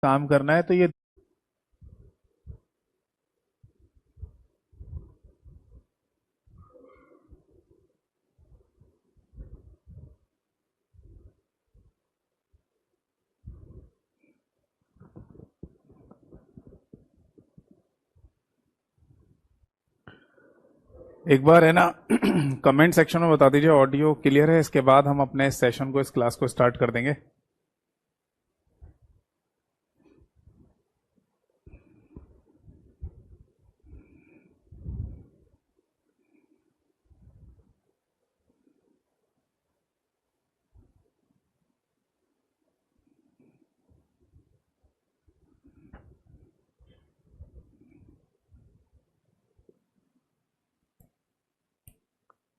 काम करना है तो ये एक बार है ना कमेंट सेक्शन में बता दीजिए ऑडियो क्लियर है। इसके बाद हम अपने इस सेशन को, इस क्लास को स्टार्ट कर देंगे।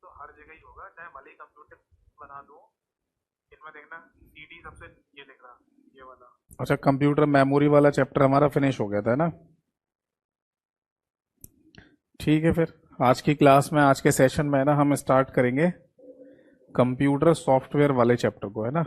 तो हर जगह ही होगा, चाहे भले ही कंप्यूटर बना दो, इनमें देखना सीडी सबसे ये दिख रहा, ये वाला। अच्छा, कंप्यूटर मेमोरी वाला चैप्टर हमारा फिनिश हो गया था ना। ठीक है, फिर आज की क्लास में, आज के सेशन में है ना, हम स्टार्ट करेंगे कंप्यूटर सॉफ्टवेयर वाले चैप्टर को, है ना।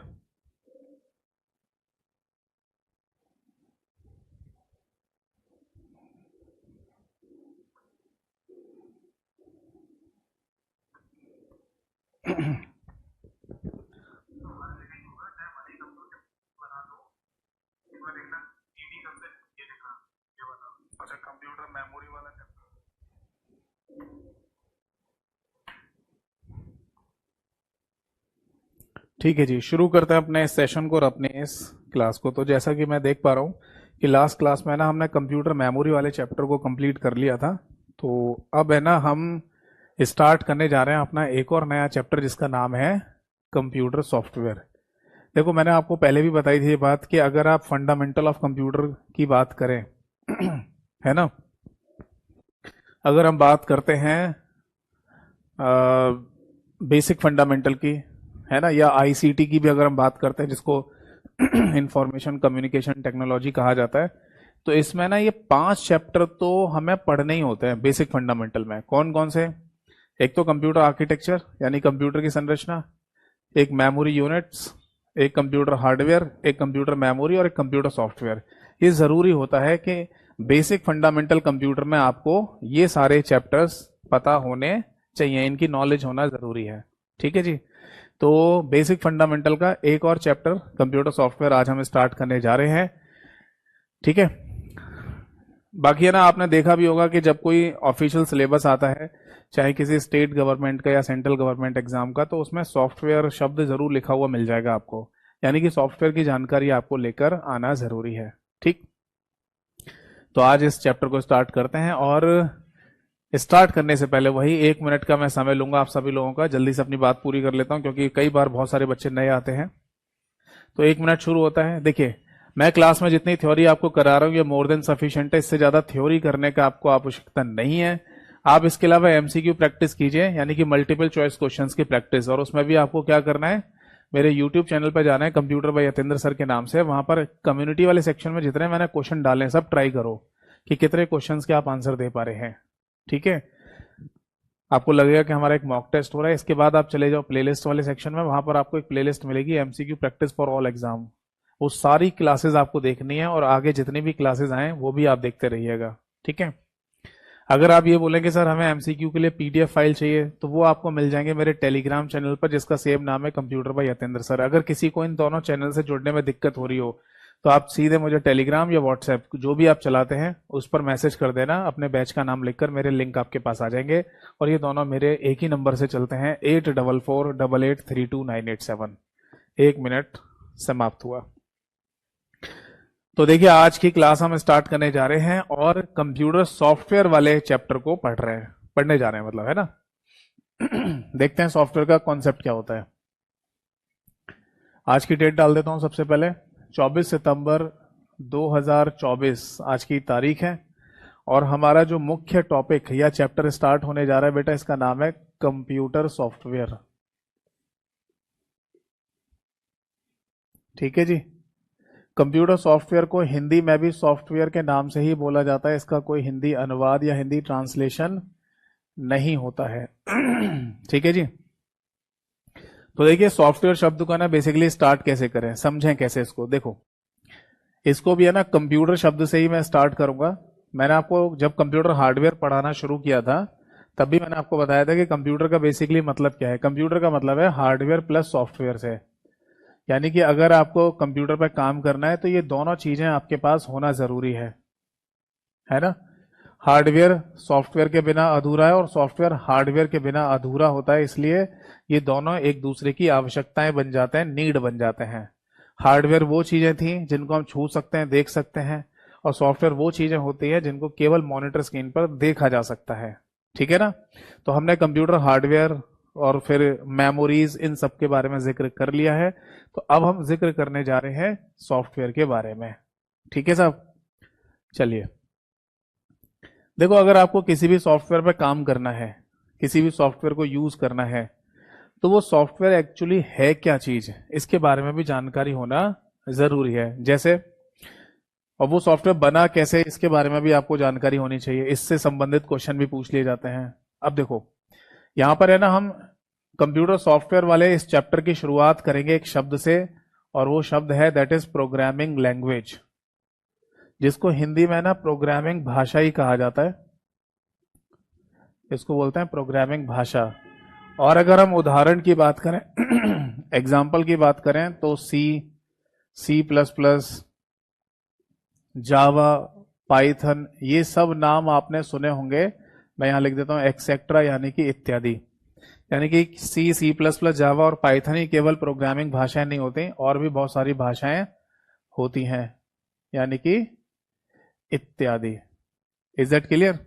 अच्छा, कंप्यूटर मेमोरी वाला चैप्टर। ठीक है जी, शुरू करते हैं अपने इस सेशन को और अपने इस क्लास को। तो जैसा कि मैं देख पा रहा हूँ कि लास्ट क्लास में ना हमने कंप्यूटर मेमोरी वाले चैप्टर को कंप्लीट कर लिया था। तो अब है ना हम स्टार्ट करने जा रहे हैं अपना एक और नया चैप्टर जिसका नाम है कंप्यूटर सॉफ्टवेयर। देखो, मैंने आपको पहले भी बताई थी ये बात कि अगर आप फंडामेंटल ऑफ कंप्यूटर की बात करें है ना, अगर हम बात करते हैं बेसिक फंडामेंटल की, है ना, या आईसीटी की भी अगर हम बात करते हैं, जिसको इंफॉर्मेशन कम्युनिकेशन टेक्नोलॉजी कहा जाता है, तो इसमें ना ये 5 चैप्टर तो हमें पढ़ने ही होते हैं बेसिक फंडामेंटल में। कौन कौन से? एक तो कंप्यूटर आर्किटेक्चर यानी कंप्यूटर की संरचना, एक मेमोरी यूनिट्स, एक कंप्यूटर हार्डवेयर, एक कंप्यूटर मेमोरी और एक कंप्यूटर सॉफ्टवेयर। ये जरूरी होता है कि बेसिक फंडामेंटल कंप्यूटर में आपको ये सारे चैप्टर्स पता होने चाहिए, इनकी नॉलेज होना जरूरी है। ठीक है जी। तो बेसिक फंडामेंटल का एक और चैप्टर कंप्यूटर सॉफ्टवेयर आज हम स्टार्ट करने जा रहे हैं। ठीक है। बाकी है ना, आपने देखा भी होगा कि जब कोई ऑफिशियल सिलेबस आता है, चाहे किसी स्टेट गवर्नमेंट का या सेंट्रल गवर्नमेंट एग्जाम का, तो उसमें सॉफ्टवेयर शब्द जरूर लिखा हुआ मिल जाएगा आपको। यानी कि सॉफ्टवेयर की जानकारी आपको लेकर आना जरूरी है। ठीक। तो आज इस चैप्टर को स्टार्ट करते हैं, और स्टार्ट करने से पहले वही 1 मिनट का मैं समय लूंगा आप सभी लोगों का। जल्दी से अपनी बात पूरी कर लेता हूं क्योंकि कई बार बहुत सारे बच्चे नए आते हैं। तो 1 मिनट शुरू होता है। देखिए, मैं क्लास में जितनी थ्योरी आपको करा रहा हूँ ये मोर देन सफिशिएंट है। इससे ज्यादा थ्योरी करने का आपको आवश्यकता नहीं है। आप इसके अलावा एमसीक्यू प्रैक्टिस कीजिए, यानी कि मल्टीपल चॉइस क्वेश्चंस की प्रैक्टिस। और उसमें भी आपको क्या करना है, मेरे यूट्यूब चैनल पर जाना है, कंप्यूटर बाय यतेंद्र सर के नाम से। वहां पर कम्युनिटी वाले सेक्शन में जितने मैंने क्वेश्चन डाले हैं सब ट्राई करो कि कितने क्वेश्चंस के आप आंसर दे पा रहे हैं। ठीक है। आपको लगेगा कि हमारा एक मॉक टेस्ट हो रहा है। इसके बाद आप चले जाओ प्लेलिस्ट वाले सेक्शन में, वहां पर आपको एक प्लेलिस्ट मिलेगी MCQ practice for all exam. वो सारी क्लासेस आपको देखनी है और आगे जितनी भी क्लासेस आए वो भी आप देखते रहिएगा। ठीक है। अगर आप ये बोलेंगे सर हमें एमसीक्यू के लिए पीडीएफ फाइल चाहिए, तो वो आपको मिल जाएंगे मेरे टेलीग्राम चैनल पर, जिसका सेम नाम है कंप्यूटर बाय यतेंद्र सर। अगर किसी को इन दोनों चैनल से जुड़ने में दिक्कत हो रही हो तो आप सीधे मुझे टेलीग्राम या व्हाट्सएप जो भी आप चलाते हैं उस पर मैसेज कर देना, अपने बैच का नाम लिखकर, मेरे लिंक आपके पास आ जाएंगे। और ये दोनों मेरे एक ही नंबर से चलते हैं, 8448832987। 1 मिनट समाप्त हुआ। तो देखिए, आज की क्लास हम स्टार्ट करने जा रहे हैं और कंप्यूटर सॉफ्टवेयर वाले चैप्टर को पढ़ने जा रहे हैं, मतलब, है ना। देखते हैं सॉफ्टवेयर का कॉन्सेप्ट क्या होता है। आज की डेट डाल देता हूं सबसे पहले, 24 सितंबर 2024 आज की तारीख है। और हमारा जो मुख्य टॉपिक या चैप्टर स्टार्ट होने जा रहा है बेटा, इसका नाम है कंप्यूटर सॉफ्टवेयर। ठीक है जी। कंप्यूटर सॉफ्टवेयर को हिंदी में भी सॉफ्टवेयर के नाम से ही बोला जाता है। इसका कोई हिंदी अनुवाद या हिंदी ट्रांसलेशन नहीं होता है। ठीक है जी। तो देखिए, सॉफ्टवेयर शब्द का ना बेसिकली स्टार्ट कैसे करें, समझें कैसे इसको। देखो, इसको भी है ना कंप्यूटर शब्द से ही मैं स्टार्ट करूंगा। मैंने आपको जब कंप्यूटर हार्डवेयर पढ़ाना शुरू किया था तब भी मैंने आपको बताया था कि कंप्यूटर का बेसिकली मतलब क्या है। कंप्यूटर का मतलब है हार्डवेयर प्लस सॉफ्टवेयर से। यानी कि अगर आपको कंप्यूटर पर काम करना है तो ये दोनों चीजें आपके पास होना जरूरी है ना। हार्डवेयर सॉफ्टवेयर के बिना अधूरा है और सॉफ्टवेयर हार्डवेयर के बिना अधूरा होता है, इसलिए ये दोनों एक दूसरे की आवश्यकताएं बन जाते हैं, नीड बन जाते हैं। हार्डवेयर वो चीजें थी जिनको हम छू सकते हैं, देख सकते हैं, और सॉफ्टवेयर वो चीजें होती है जिनको केवल मॉनिटर स्क्रीन पर देखा जा सकता है। ठीक है ना। तो हमने कंप्यूटर हार्डवेयर और फिर मेमोरीज इन सब के बारे में जिक्र कर लिया है। तो अब हम जिक्र करने जा रहे हैं सॉफ्टवेयर के बारे में। ठीक है साहब, चलिए। देखो, अगर आपको किसी भी सॉफ्टवेयर पर काम करना है, किसी भी सॉफ्टवेयर को यूज करना है, तो वो सॉफ्टवेयर एक्चुअली है क्या चीज, इसके बारे में भी जानकारी होना जरूरी है। जैसे, और वो सॉफ्टवेयर बना कैसे, इसके बारे में भी आपको जानकारी होनी चाहिए। इससे संबंधित क्वेश्चन भी पूछ लिए जाते हैं। अब देखो, यहां पर है ना, हम कंप्यूटर सॉफ्टवेयर वाले इस चैप्टर की शुरुआत करेंगे एक शब्द से, और वो शब्द है दैट इज प्रोग्रामिंग लैंग्वेज, जिसको हिंदी में ना प्रोग्रामिंग भाषा ही कहा जाता है। इसको बोलते हैं प्रोग्रामिंग भाषा। और अगर हम उदाहरण की बात करें, एग्जाम्पल की बात करें, तो C++, जावा, पाइथन, ये सब नाम आपने सुने होंगे। मैं यहां लिख देता हूं एक्सेट्रा, यानी कि इत्यादि। यानी कि C++, जावा और पाइथन ही केवल प्रोग्रामिंग भाषाएं नहीं होती, और भी बहुत सारी भाषाएं होती हैं, यानी कि इत्यादि। Is that clear?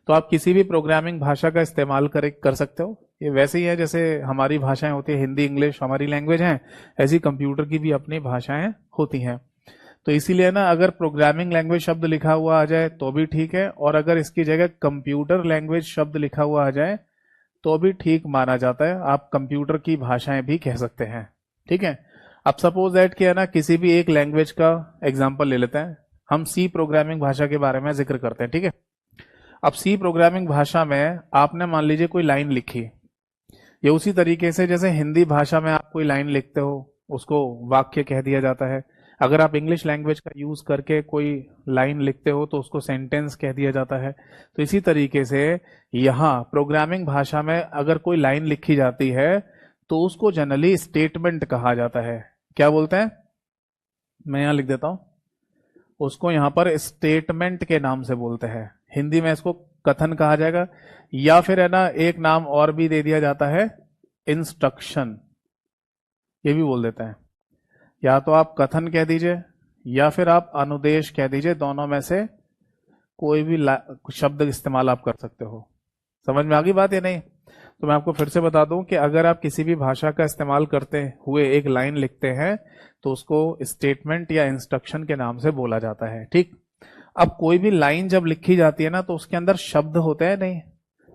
तो आप किसी भी प्रोग्रामिंग भाषा का इस्तेमाल कर सकते हो। ये वैसे ही है जैसे हमारी भाषाएं होती है, हिंदी इंग्लिश हमारी लैंग्वेज है, ऐसी कंप्यूटर की भी अपनी भाषाएं होती हैं। तो इसीलिए ना, अगर प्रोग्रामिंग लैंग्वेज शब्द लिखा हुआ आ जाए तो भी ठीक है, और अगर इसकी जगह कंप्यूटर लैंग्वेज शब्द लिखा हुआ आ जाए तो भी ठीक माना जाता है। आप कंप्यूटर की भाषाएं भी कह सकते हैं। ठीक है। अब सपोज दैट कि है ना, किसी भी एक लैंग्वेज का एग्जाम्पल ले लेते हैं। हम सी प्रोग्रामिंग भाषा के बारे में जिक्र करते हैं। ठीक है। अब सी प्रोग्रामिंग भाषा में आपने मान लीजिए कोई लाइन लिखी, ये उसी तरीके से जैसे हिंदी भाषा में आप कोई लाइन लिखते हो उसको वाक्य कह दिया जाता है। अगर आप इंग्लिश लैंग्वेज का यूज करके कोई लाइन लिखते हो तो उसको सेंटेंस कह दिया जाता है। तो इसी तरीके से यहाँ प्रोग्रामिंग भाषा में अगर कोई लाइन लिखी जाती है तो उसको जनरली स्टेटमेंट कहा जाता है। क्या बोलते हैं? मैं यहाँ लिख देता हूं, उसको यहाँ पर स्टेटमेंट के नाम से बोलते हैं। हिंदी में इसको कथन कहा जाएगा, या फिर है ना, एक नाम और भी दे दिया जाता है, इंस्ट्रक्शन, ये भी बोल देते हैं। या तो आप कथन कह दीजिए या फिर आप अनुदेश कह दीजिए, दोनों में से कोई भी शब्द इस्तेमाल आप कर सकते हो। समझ में आ गई बात या नहीं? तो मैं आपको फिर से बता दूं कि अगर आप किसी भी भाषा का इस्तेमाल करते हुए एक लाइन लिखते हैं तो उसको स्टेटमेंट या इंस्ट्रक्शन के नाम से बोला जाता है। ठीक। अब कोई भी लाइन जब लिखी जाती है ना तो उसके अंदर शब्द होते हैं, नहीं?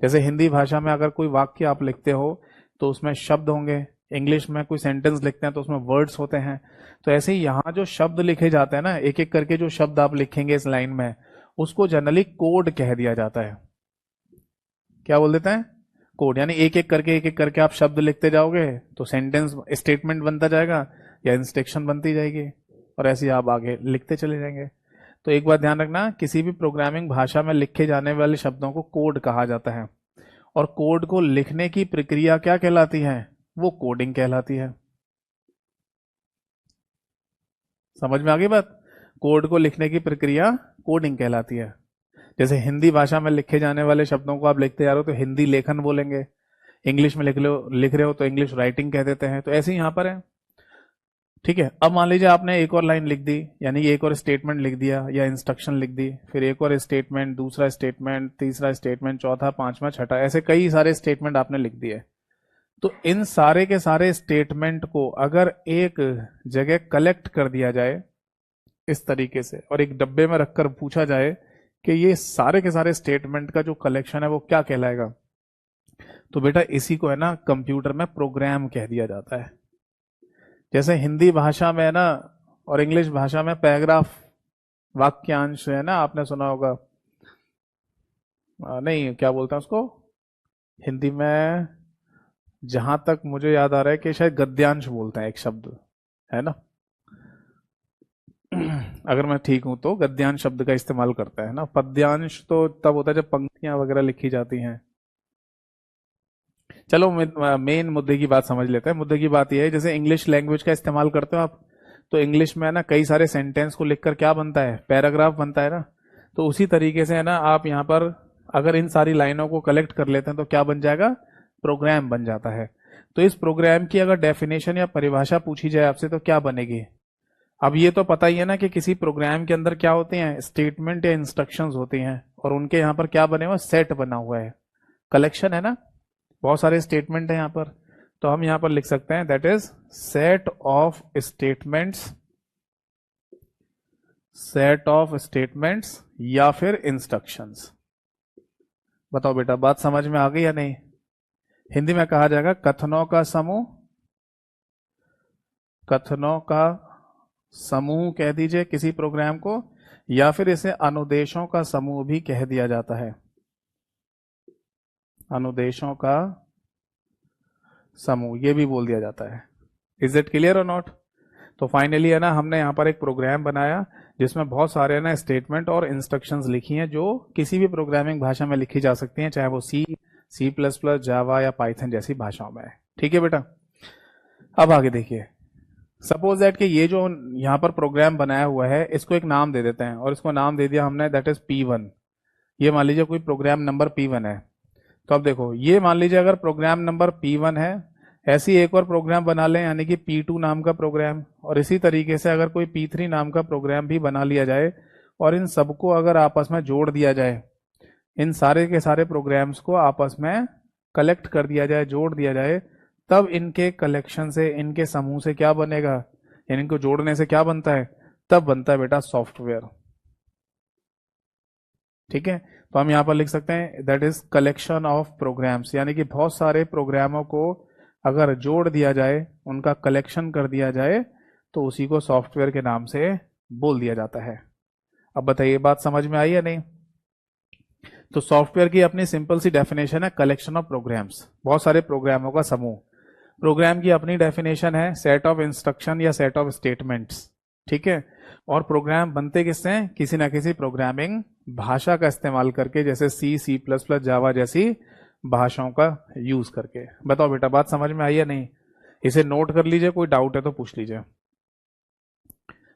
जैसे हिंदी भाषा में अगर कोई वाक्य आप लिखते हो तो उसमें शब्द होंगे, इंग्लिश में कोई सेंटेंस लिखते हैं तो उसमें वर्ड्स होते हैं। तो ऐसे ही यहाँ जो शब्द लिखे जाते हैं ना, एक एक करके जो शब्द आप लिखेंगे इस लाइन में, उसको जनरली कोड कह दिया जाता है। क्या बोल देते हैं? कोड। यानी एक एक करके आप शब्द लिखते जाओगे तो सेंटेंस स्टेटमेंट बनता जाएगा या इंस्ट्रक्शन बनती जाएगी, और ऐसे ही आप आगे लिखते चले जाएंगे। तो एक बात ध्यान रखना, किसी भी प्रोग्रामिंग भाषा में लिखे जाने वाले शब्दों को कोड कहा जाता है, और कोड को लिखने की प्रक्रिया क्या कहलाती है? वो कोडिंग कहलाती है। समझ में आ गई बात? कोड को लिखने की प्रक्रिया कोडिंग कहलाती है। जैसे हिंदी भाषा में लिखे जाने वाले शब्दों को आप लिखते जा रहे हो तो हिंदी लेखन बोलेंगे, इंग्लिश में लिख रहे हो तो इंग्लिश राइटिंग कह देते हैं। तो ऐसे ही यहां पर है। ठीक है। अब मान लीजिए आपने एक और लाइन लिख दी, यानी एक और स्टेटमेंट लिख दिया या इंस्ट्रक्शन लिख दी, फिर एक और स्टेटमेंट, दूसरा स्टेटमेंट, तीसरा स्टेटमेंट, चौथा, पांचवा, छठा, ऐसे कई सारे स्टेटमेंट आपने लिख दिए। तो इन सारे के सारे स्टेटमेंट को अगर एक जगह कलेक्ट कर दिया जाए इस तरीके से, और एक डब्बे में रखकर पूछा जाए कि ये सारे के सारे स्टेटमेंट का जो कलेक्शन है वो क्या कहलाएगा, तो बेटा इसी को है ना कंप्यूटर में प्रोग्राम कह दिया जाता है। जैसे हिंदी भाषा में है ना, और इंग्लिश भाषा में पैराग्राफ, वाक्यांश है ना, आपने सुना होगा। नहीं, क्या बोलते हैं उसको हिंदी में? जहां तक मुझे याद आ रहा है कि शायद गद्यांश बोलते हैं, एक शब्द है ना। अगर मैं ठीक हूं तो गद्यांश शब्द का इस्तेमाल करता है ना। पद्यांश तो तब होता है जब पंक्तियां वगैरह लिखी जाती हैं। चलो मेन मुद्दे की बात समझ लेते हैं। मुद्दे की बात यह है, जैसे इंग्लिश लैंग्वेज का इस्तेमाल करते हो आप, तो इंग्लिश में है ना कई सारे सेंटेंस को लिखकर क्या बनता है, पैराग्राफ बनता है ना। तो उसी तरीके से है ना, आप यहाँ पर अगर इन सारी लाइनों को कलेक्ट कर लेते हैं तो क्या बन जाएगा, प्रोग्राम बन जाता है। तो इस प्रोग्राम की अगर डेफिनेशन या परिभाषा पूछी जाए आपसे तो क्या बनेगी। अब ये तो पता ही है ना कि किसी प्रोग्राम के अंदर क्या होते हैं, स्टेटमेंट या इंस्ट्रक्शंस होती हैं, और उनके यहाँ पर क्या बने हुआ, सेट बना हुआ है, कलेक्शन है ना, बहुत सारे स्टेटमेंट है यहाँ पर। तो हम यहाँ पर लिख सकते हैं that is set of statements, set of statements या फिर इंस्ट्रक्शंस। बताओ बेटा, बात समझ में आ गई या नहीं। हिंदी में कहा जाएगा कथनों का समूह, कथनों का समूह कह दीजिए किसी प्रोग्राम को, या फिर इसे अनुदेशों का समूह भी कह दिया जाता है, अनुदेशों का समूह ये भी बोल दिया जाता है। इज इट क्लियर और नॉट। तो फाइनली है ना, हमने यहाँ पर एक प्रोग्राम बनाया जिसमें बहुत सारे ना स्टेटमेंट और इंस्ट्रक्शंस लिखी हैं जो किसी भी प्रोग्रामिंग भाषा में लिखी जा सकती हैं, चाहे वो सी प्लस प्लस, जावा या पाइथन जैसी भाषाओं में है। ठीक है बेटा। अब आगे देखिए, सपोज दैट कि ये जो यहाँ पर प्रोग्राम बनाया हुआ है इसको एक नाम दे देते हैं, और इसको नाम दे दिया हमने दैट इज P1। ये मान लीजिए कोई प्रोग्राम नंबर P1 है। तो अब देखो, ये मान लीजिए अगर प्रोग्राम नंबर P1 है, ऐसी एक और प्रोग्राम बना लें यानी कि P2 नाम का प्रोग्राम, और इसी तरीके से अगर कोई P3 नाम का प्रोग्राम भी बना लिया जाए, और इन सबको अगर आपस में जोड़ दिया जाए, इन सारे के सारे प्रोग्राम्स को आपस में कलेक्ट कर दिया जाए, जोड़ दिया जाए, तब इनके कलेक्शन से, इनके समूह से क्या बनेगा, यानी इनको जोड़ने से क्या बनता है, तब बनता है बेटा सॉफ्टवेयर। ठीक है। तो हम यहां पर लिख सकते हैं that is collection of programs, यानी कि बहुत सारे प्रोग्रामों को अगर जोड़ दिया जाए, उनका कलेक्शन कर दिया जाए, तो उसी को सॉफ्टवेयर के नाम से बोल दिया जाता है। अब बताइए, बात समझ में आई या नहीं। तो सॉफ्टवेयर की अपनी सिंपल सी डेफिनेशन है कलेक्शन ऑफ प्रोग्राम्स, बहुत सारे प्रोग्रामों का समूह। प्रोग्राम की अपनी डेफिनेशन है सेट ऑफ इंस्ट्रक्शन या सेट ऑफ स्टेटमेंट्स। ठीक है। और प्रोग्राम बनते किससे हैं, किसी ना किसी प्रोग्रामिंग भाषा का इस्तेमाल करके, जैसे सी प्लस प्लस, जावा जैसी भाषाओं का यूज करके। बताओ बेटा, बात समझ में आई या नहीं। इसे नोट कर लीजिए, कोई डाउट है तो पूछ लीजिए।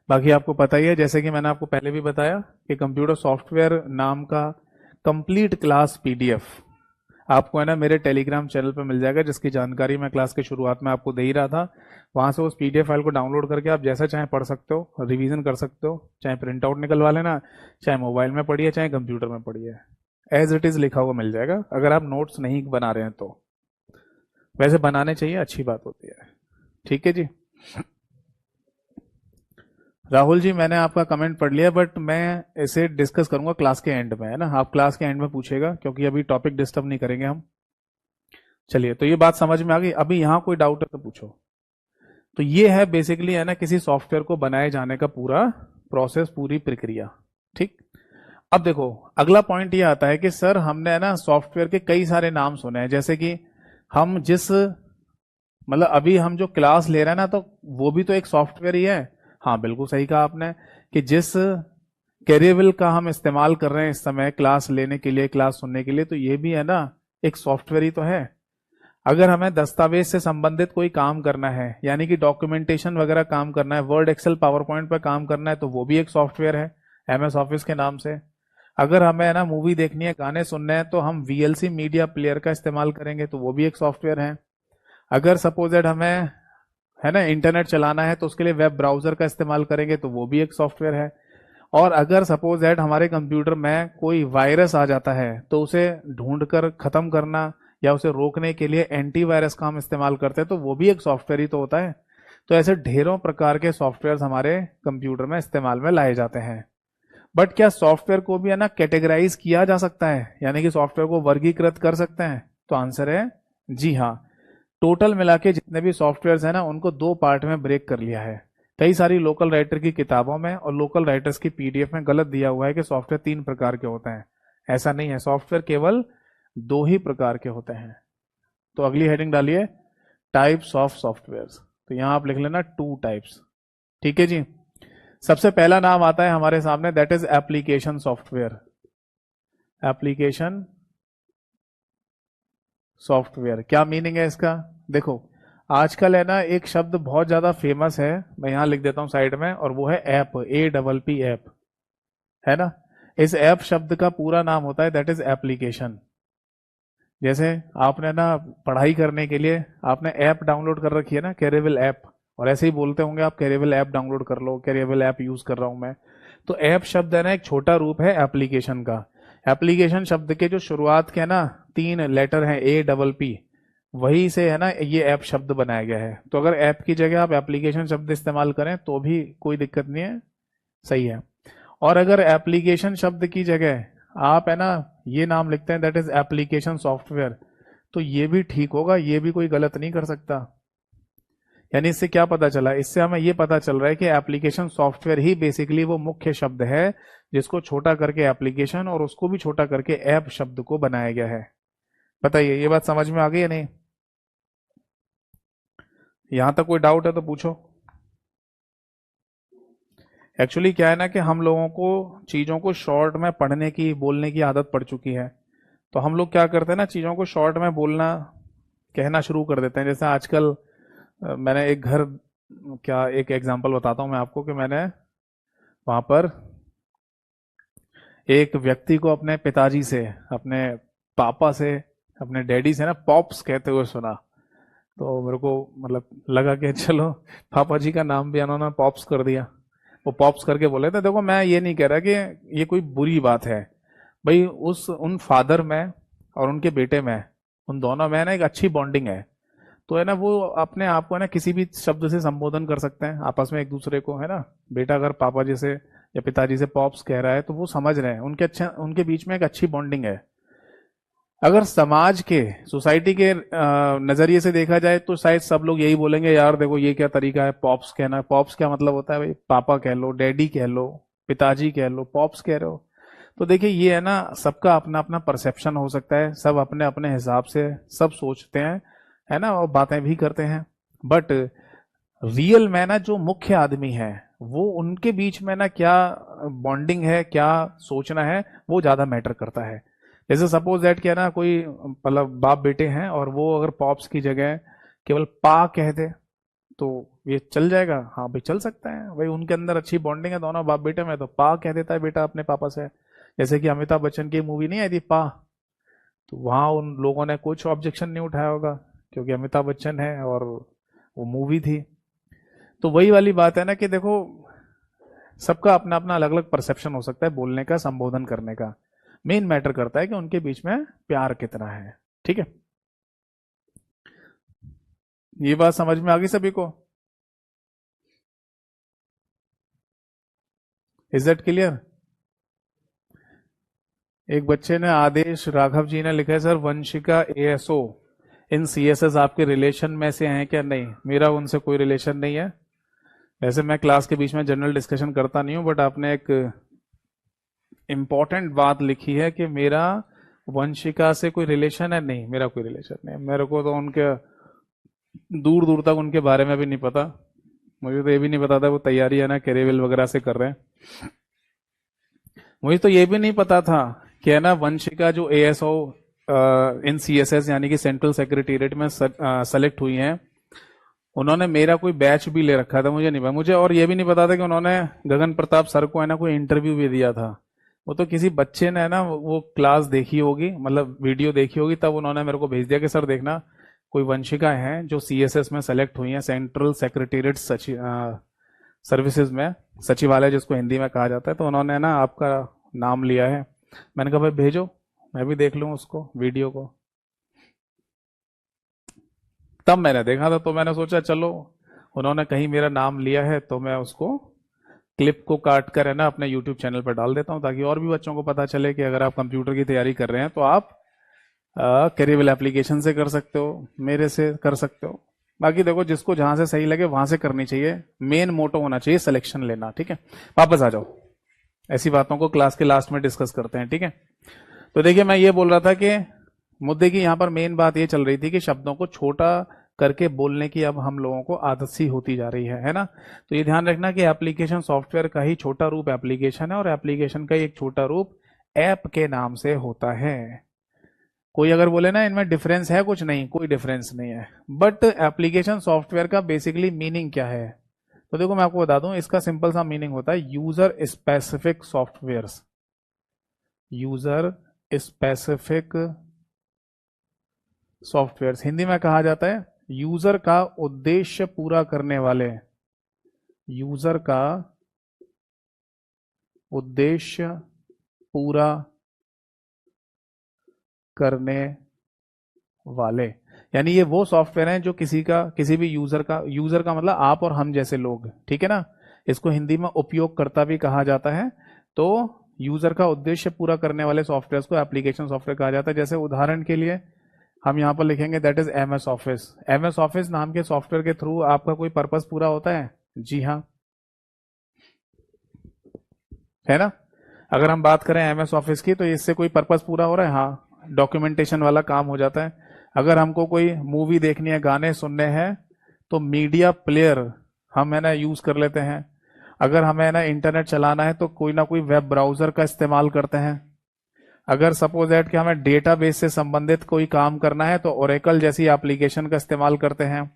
बाकी आपको पता ही है, जैसे कि मैंने आपको पहले भी बताया कि कंप्यूटर सॉफ्टवेयर नाम का कंप्लीट क्लास पीडीएफ आपको है ना मेरे टेलीग्राम चैनल पर मिल जाएगा, जिसकी जानकारी मैं क्लास के शुरुआत में आपको दे ही रहा था। वहां से उस पीडीएफ फाइल को डाउनलोड करके आप जैसा चाहे पढ़ सकते हो, रिवीजन कर सकते हो, चाहे प्रिंट आउट निकलवा लेना, चाहे मोबाइल में पढ़िए, चाहे कंप्यूटर में पढ़िए, एज इट इज लिखा हुआ मिल जाएगा, अगर आप नोट्स नहीं बना रहे हैं तो। वैसे बनाने चाहिए, अच्छी बात होती है। ठीक है जी। राहुल जी, मैंने आपका कमेंट पढ़ लिया, बट मैं इसे डिस्कस करूंगा क्लास के एंड में, है ना। आप क्लास के एंड में पूछेगा, क्योंकि अभी टॉपिक डिस्टर्ब नहीं करेंगे हम। चलिए, तो ये बात समझ में आ गई। अभी यहां कोई डाउट है तो पूछो। तो ये है बेसिकली है ना किसी सॉफ्टवेयर को बनाए जाने का पूरा प्रोसेस, पूरी प्रक्रिया। ठीक। अब देखो, अगला पॉइंट ये आता है कि सर हमने है ना सॉफ्टवेयर के कई सारे नाम सुने हैं, जैसे कि हम जिस, मतलब अभी हम जो क्लास ले रहे हैं ना, तो वो भी तो एक सॉफ्टवेयर ही है। हाँ, बिल्कुल सही कहा आपने कि जिस कैरियबल का हम इस्तेमाल कर रहे हैं इस समय क्लास लेने के लिए, क्लास सुनने के लिए, तो ये भी है ना एक सॉफ्टवेयर ही तो है। अगर हमें दस्तावेज से संबंधित कोई काम करना है, यानी कि डॉक्यूमेंटेशन वगैरह काम करना है, वर्ड, एक्सेल, पावर पॉइंट पर काम करना है, तो वो भी एक सॉफ्टवेयर है MS ऑफिस के नाम से। अगर हमें है ना मूवी देखनी है, गाने सुनने हैं, तो हम VLC मीडिया प्लेयर का इस्तेमाल करेंगे, तो वो भी एक सॉफ्टवेयर है। अगर सपोज दैट हमें है ना इंटरनेट चलाना है, तो उसके लिए वेब ब्राउजर का इस्तेमाल करेंगे, तो वो भी एक सॉफ्टवेयर है। और अगर सपोज दैट हमारे कंप्यूटर में कोई वायरस आ जाता है, तो उसे ढूंढकर खत्म करना या उसे रोकने के लिए एंटीवायरस का हम इस्तेमाल करते हैं, तो वो भी एक सॉफ्टवेयर ही तो होता है। तो ऐसे ढेरों प्रकार के सॉफ्टवेयर हमारे कंप्यूटर में इस्तेमाल में लाए जाते हैं। बट क्या सॉफ्टवेयर को भी है ना कैटेगराइज किया जा सकता है, यानी कि सॉफ्टवेयर को वर्गीकृत कर सकते हैं। तो आंसर है जी हाँ। टोटल मिला के जितने भी सॉफ्टवेयर है ना, उनको 2 पार्ट में ब्रेक कर लिया है। कई सारी लोकल राइटर की किताबों में और लोकल राइटर्स की PDF में गलत दिया हुआ है कि सॉफ्टवेयर 3 प्रकार के होते हैं। ऐसा नहीं है, सॉफ्टवेयर केवल 2 ही प्रकार के होते हैं। तो अगली हेडिंग डालिए, टाइप्स ऑफ सॉफ्टवेयर। तो यहां आप लिख लेना 2 टाइप्स। ठीक है जी। सबसे पहला नाम आता है हमारे सामने, that is application software. Application software, क्या मीनिंग है इसका? देखो, आजकल है ना एक शब्द बहुत ज्यादा फेमस है, मैं यहां लिख देता हूं साइड में, और वो है ऐप, APP ऐप, है ना। इस ऐप शब्द का पूरा नाम होता है दैट इज एप्लीकेशन। जैसे आपने ना पढ़ाई करने के लिए आपने ऐप डाउनलोड कर रखी है ना, कैरियल ऐप, और ऐसे ही बोलते होंगे आप, कैरियल ऐप डाउनलोड कर लो, कैरियल ऐप यूज कर रहा हूं मैं। तो ऐप शब्द है ना एक छोटा रूप है एप्लीकेशन का। एप्लीकेशन शब्द के जो शुरुआत के ना 3 लेटर हैं APP, वही से है ना ये ऐप शब्द बनाया गया है। तो अगर ऐप की जगह आप एप्लीकेशन शब्द इस्तेमाल करें तो भी कोई दिक्कत नहीं है, सही है। और अगर एप्लीकेशन शब्द की जगह आप है ना ये नाम लिखते हैं दैट इज एप्लीकेशन सॉफ्टवेयर, तो ये भी ठीक होगा, ये भी कोई गलत नहीं कर सकता। यानी इससे क्या पता चला? इससे हमें ये पता चल रहा है कि एप्लीकेशन सॉफ्टवेयर ही बेसिकली वो मुख्य शब्द है जिसको छोटा करके एप्लीकेशन और उसको भी छोटा करके ऐप शब्द को बनाया गया है। बताइए, ये बात समझ में आ गई या नहीं? यहां तक कोई डाउट है तो पूछो। एक्चुअली क्या है ना कि हम लोगों को चीज़ों को शॉर्ट में पढ़ने की, बोलने की आदत पड़ चुकी है। तो हम लोग क्या करते हैं ना, चीज़ों को शॉर्ट में बोलना, कहना शुरू कर देते हैं। जैसे आजकल मैंने एक घर, क्या एक एग्जांपल बताता हूँ मैं आपको, कि मैंने वहाँ पर एक व्यक्ति को अपने पिताजी से, अपने पापा से, अपने डैडी से ना पॉप्स कहते हुए सुना। तो मेरे को मतलब लगा कि चलो पापा जी का नाम भी उन्होंने पॉप्स कर दिया। वो पॉप्स करके बोले थे। देखो, मैं ये नहीं कह रहा कि ये कोई बुरी बात है भाई, उन फादर में और उनके बेटे में, उन दोनों में ना एक अच्छी बॉन्डिंग है। तो है ना वो अपने आप को है ना किसी भी शब्द से संबोधन कर सकते हैं आपस में एक दूसरे को, है ना। बेटा अगर पापा जी से या पिताजी से पॉप्स कह रहा है तो वो समझ रहे हैं, उनके बीच में एक अच्छी बॉन्डिंग है। अगर समाज के, सोसाइटी के नजरिए से देखा जाए तो शायद सब लोग यही बोलेंगे, यार देखो ये क्या तरीका है पॉप्स कहना। पॉप्स क्या मतलब होता है भाई? पापा कह लो, डैडी कह लो, पिताजी कह लो, पॉप्स कह रहे हो। तो देखिए ये है ना, सबका अपना अपना परसेप्शन हो सकता है, सब अपने अपने हिसाब से सब सोचते हैं, है ना, और बातें भी करते हैं। बट रियल में ना जो मुख्य आदमी है, वो उनके बीच में ना क्या बॉन्डिंग है, क्या सोचना है, वो ज्यादा मैटर करता है। जैसे सपोज दैट क्या ना, कोई मतलब बाप बेटे हैं और वो अगर पॉप्स की जगह केवल पा कह दे तो ये चल जाएगा? हाँ भाई, चल सकता है भाई, उनके अंदर अच्छी बॉन्डिंग है दोनों बाप बेटे में, तो पा कह देता है बेटा अपने पापा से। जैसे कि अमिताभ बच्चन की मूवी नहीं आई थी पा, तो वहां उन लोगों ने कुछ ऑब्जेक्शन नहीं उठाया होगा, क्योंकि अमिताभ बच्चन है और वो मूवी थी। तो वही वाली बात है ना कि देखो, सबका अपना अपना अलग अलग परसेप्शन हो सकता है बोलने का, संबोधन करने का। मेन मैटर करता है कि उनके बीच में प्यार कितना है। ठीक है, ये बात समझ में आ गई सभी को? Is that clear? एक बच्चे ने, आदेश राघव जी ने लिखा है, सर वंशिका ASO इन CSS आपके रिलेशन में से हैं क्या? नहीं, मेरा उनसे कोई रिलेशन नहीं है। वैसे मैं क्लास के बीच में जनरल डिस्कशन करता नहीं हूं, बट आपने एक इम्पॉर्टेंट बात लिखी है कि मेरा वंशिका से कोई रिलेशन है। नहीं, मेरा कोई रिलेशन नहीं, मेरे को तो उनके दूर दूर तक उनके बारे में भी नहीं पता। मुझे तो ये भी नहीं पता था वो तैयारी है ना कैरियर वगैरह से कर रहे हैं। मुझे तो ये भी नहीं पता था कि है ना वंशिका जो ASO इन CSS यानी कि सेंट्रल सेक्रेटेरिएट में सेलेक्ट हुई हैं, उन्होंने मेरा कोई बैच भी ले रखा था, मुझे नहीं पता। मुझे और ये भी नहीं पता था कि उन्होंने गगन प्रताप सर को है ना कोई इंटरव्यू भी दिया था। वो तो किसी बच्चे ने है ना वो क्लास देखी होगी, मतलब वीडियो देखी होगी, तब उन्होंने मेरे को भेज दिया कि सर देखना, कोई वंशिका है जो CSS में सेलेक्ट हुई हैं, सेंट्रल सेक्रेटेरिएट सर्विसेज में, सचिवालय जिसको हिंदी में कहा जाता है, तो उन्होंने ना आपका नाम लिया है। मैंने कहा भाई भेजो, मैं भी देख लूँ उसको, वीडियो को। तब मैंने देखा था, तो मैंने सोचा चलो उन्होंने कहीं मेरा नाम लिया है तो मैं उसको क्लिप को काट कर है ना अपने यूट्यूब चैनल पर डाल देता हूँ, ताकि और भी बच्चों को पता चले कि अगर आप कंप्यूटर की तैयारी कर रहे हैं तो आप कैरियर एप्लीकेशन से कर सकते हो, मेरे से कर सकते हो। बाकी देखो, जिसको जहां से सही लगे वहां से करनी चाहिए, मेन मोटो होना चाहिए सिलेक्शन लेना। ठीक है, वापस आ जाओ, ऐसी बातों को क्लास के लास्ट में डिस्कस करते हैं। ठीक है, तो देखिए मैं ये बोल रहा था कि मुद्दे की यहाँ पर मेन बात ये चल रही थी कि शब्दों को छोटा करके बोलने की अब हम लोगों को आदत सी होती जा रही है ना। तो ये ध्यान रखना कि एप्लीकेशन सॉफ्टवेयर का ही छोटा रूप एप्लीकेशन है, और एप्लीकेशन का ही एक छोटा रूप ऐप के नाम से होता है। कोई अगर बोले ना इनमें डिफरेंस है, कुछ नहीं, कोई डिफरेंस नहीं है। बट एप्लीकेशन सॉफ्टवेयर का बेसिकली मीनिंग क्या है, तो देखो मैं आपको बता दूं, इसका सिंपल सा मीनिंग होता है user specific softwares. User specific softwares Hindi में कहा जाता है यूजर का उद्देश्य पूरा करने वाले, यूजर का उद्देश्य पूरा करने वाले। यानी ये वो सॉफ्टवेयर हैं जो किसी भी यूजर का मतलब आप और हम जैसे लोग, ठीक है ना। इसको हिंदी में उपयोगकर्ता भी कहा जाता है। तो यूजर का उद्देश्य पूरा करने वाले सॉफ्टवेयर को एप्लीकेशन सॉफ्टवेयर कहा जाता है। जैसे उदाहरण के लिए हम यहाँ पर लिखेंगे that is MS office. MS office नाम के सॉफ्टवेयर के थ्रू आपका कोई पर्पस पूरा होता है? जी हाँ, है ना। अगर हम बात करें एमएस ऑफिस की, तो इससे कोई पर्पस पूरा हो रहा है? हाँ, डॉक्यूमेंटेशन वाला काम हो जाता है। अगर हमको कोई मूवी देखनी है, गाने सुनने हैं, तो मीडिया प्लेयर हम है ना यूज कर लेते हैं। अगर हमें ना इंटरनेट चलाना है तो कोई ना कोई वेब ब्राउजर का इस्तेमाल करते हैं। अगर सपोज दैट कि हमें डेटाबेस से संबंधित कोई काम करना है तो ओरेकल जैसी एप्लीकेशन का इस्तेमाल करते हैं।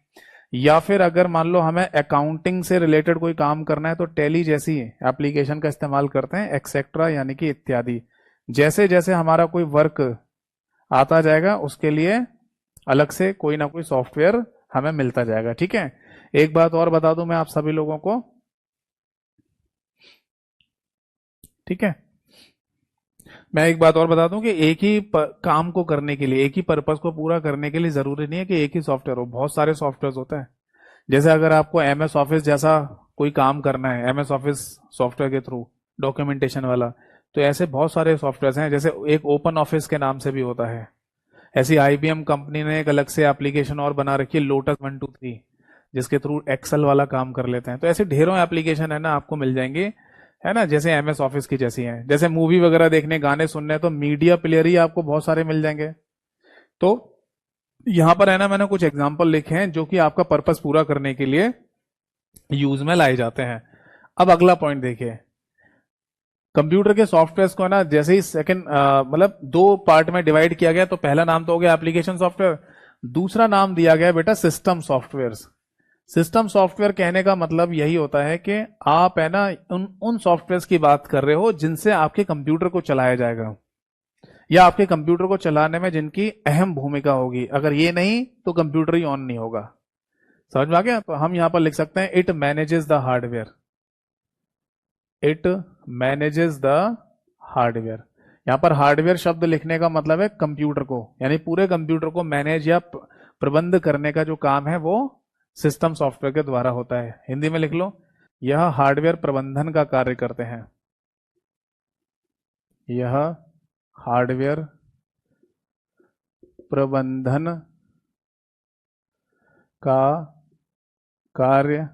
या फिर अगर मान लो हमें अकाउंटिंग से रिलेटेड कोई काम करना है तो टैली जैसी एप्लीकेशन का इस्तेमाल करते हैं, एक्सेट्रा, यानी कि इत्यादि। जैसे जैसे हमारा कोई वर्क आता जाएगा उसके लिए अलग से कोई ना कोई सॉफ्टवेयर हमें मिलता जाएगा, ठीक है। एक बात और बता दूं मैं आप सभी लोगों को, ठीक है, मैं एक बात और बता दूं कि एक ही काम को करने के लिए, एक ही पर्पस को पूरा करने के लिए जरूरी नहीं है कि एक ही सॉफ्टवेयर हो, बहुत सारे सॉफ्टवेयर होते हैं। जैसे अगर आपको एमएस ऑफिस जैसा कोई काम करना है, एमएस ऑफिस सॉफ्टवेयर के थ्रू डॉक्यूमेंटेशन वाला, तो ऐसे बहुत सारे सॉफ्टवेयर हैं। जैसे एक ओपन ऑफिस के नाम से भी होता है। ऐसी आईबीएम कंपनी ने एक अलग से एप्लीकेशन और बना रखी है, लोटस 123, जिसके थ्रू एक्सेल वाला काम कर लेते हैं। तो ऐसे ढेरों एप्लीकेशन है ना, आपको मिल जाएंगे, है ना, जैसे एमएस ऑफिस की जैसी हैं। जैसे मूवी वगैरह देखने, गाने सुनने, तो मीडिया प्लेयर ही आपको बहुत सारे मिल जाएंगे। तो यहां पर है ना मैंने कुछ एग्जांपल लिखे हैं जो कि आपका पर्पस पूरा करने के लिए यूज में लाए जाते हैं। अब अगला पॉइंट देखिए, कंप्यूटर के सॉफ्टवेयर को है ना, जैसे ही सेकंड मतलब दो पार्ट में डिवाइड किया गया, तो पहला नाम तो हो गया एप्लीकेशन सॉफ्टवेयर, दूसरा नाम दिया गया बेटा सिस्टम सॉफ्टवेयर। सिस्टम सॉफ्टवेयर कहने का मतलब यही होता है कि आप है ना उन सॉफ्टवेयर की बात कर रहे हो जिनसे आपके कंप्यूटर को चलाया जाएगा, या आपके कंप्यूटर को चलाने में जिनकी अहम भूमिका होगी। अगर ये नहीं तो कंप्यूटर ही ऑन नहीं होगा। समझ में आ गया? तो हम यहां पर लिख सकते हैं it manages the hardware, it manages the hardware. यहां पर हार्डवेयर शब्द लिखने का मतलब है कंप्यूटर को, यानी पूरे कंप्यूटर को मैनेज या प्रबंध करने का जो काम है वो सिस्टम सॉफ्टवेयर के द्वारा होता है। हिंदी में लिख लो, यह हार्डवेयर प्रबंधन का कार्य करते हैं, यह हार्डवेयर प्रबंधन का कार्य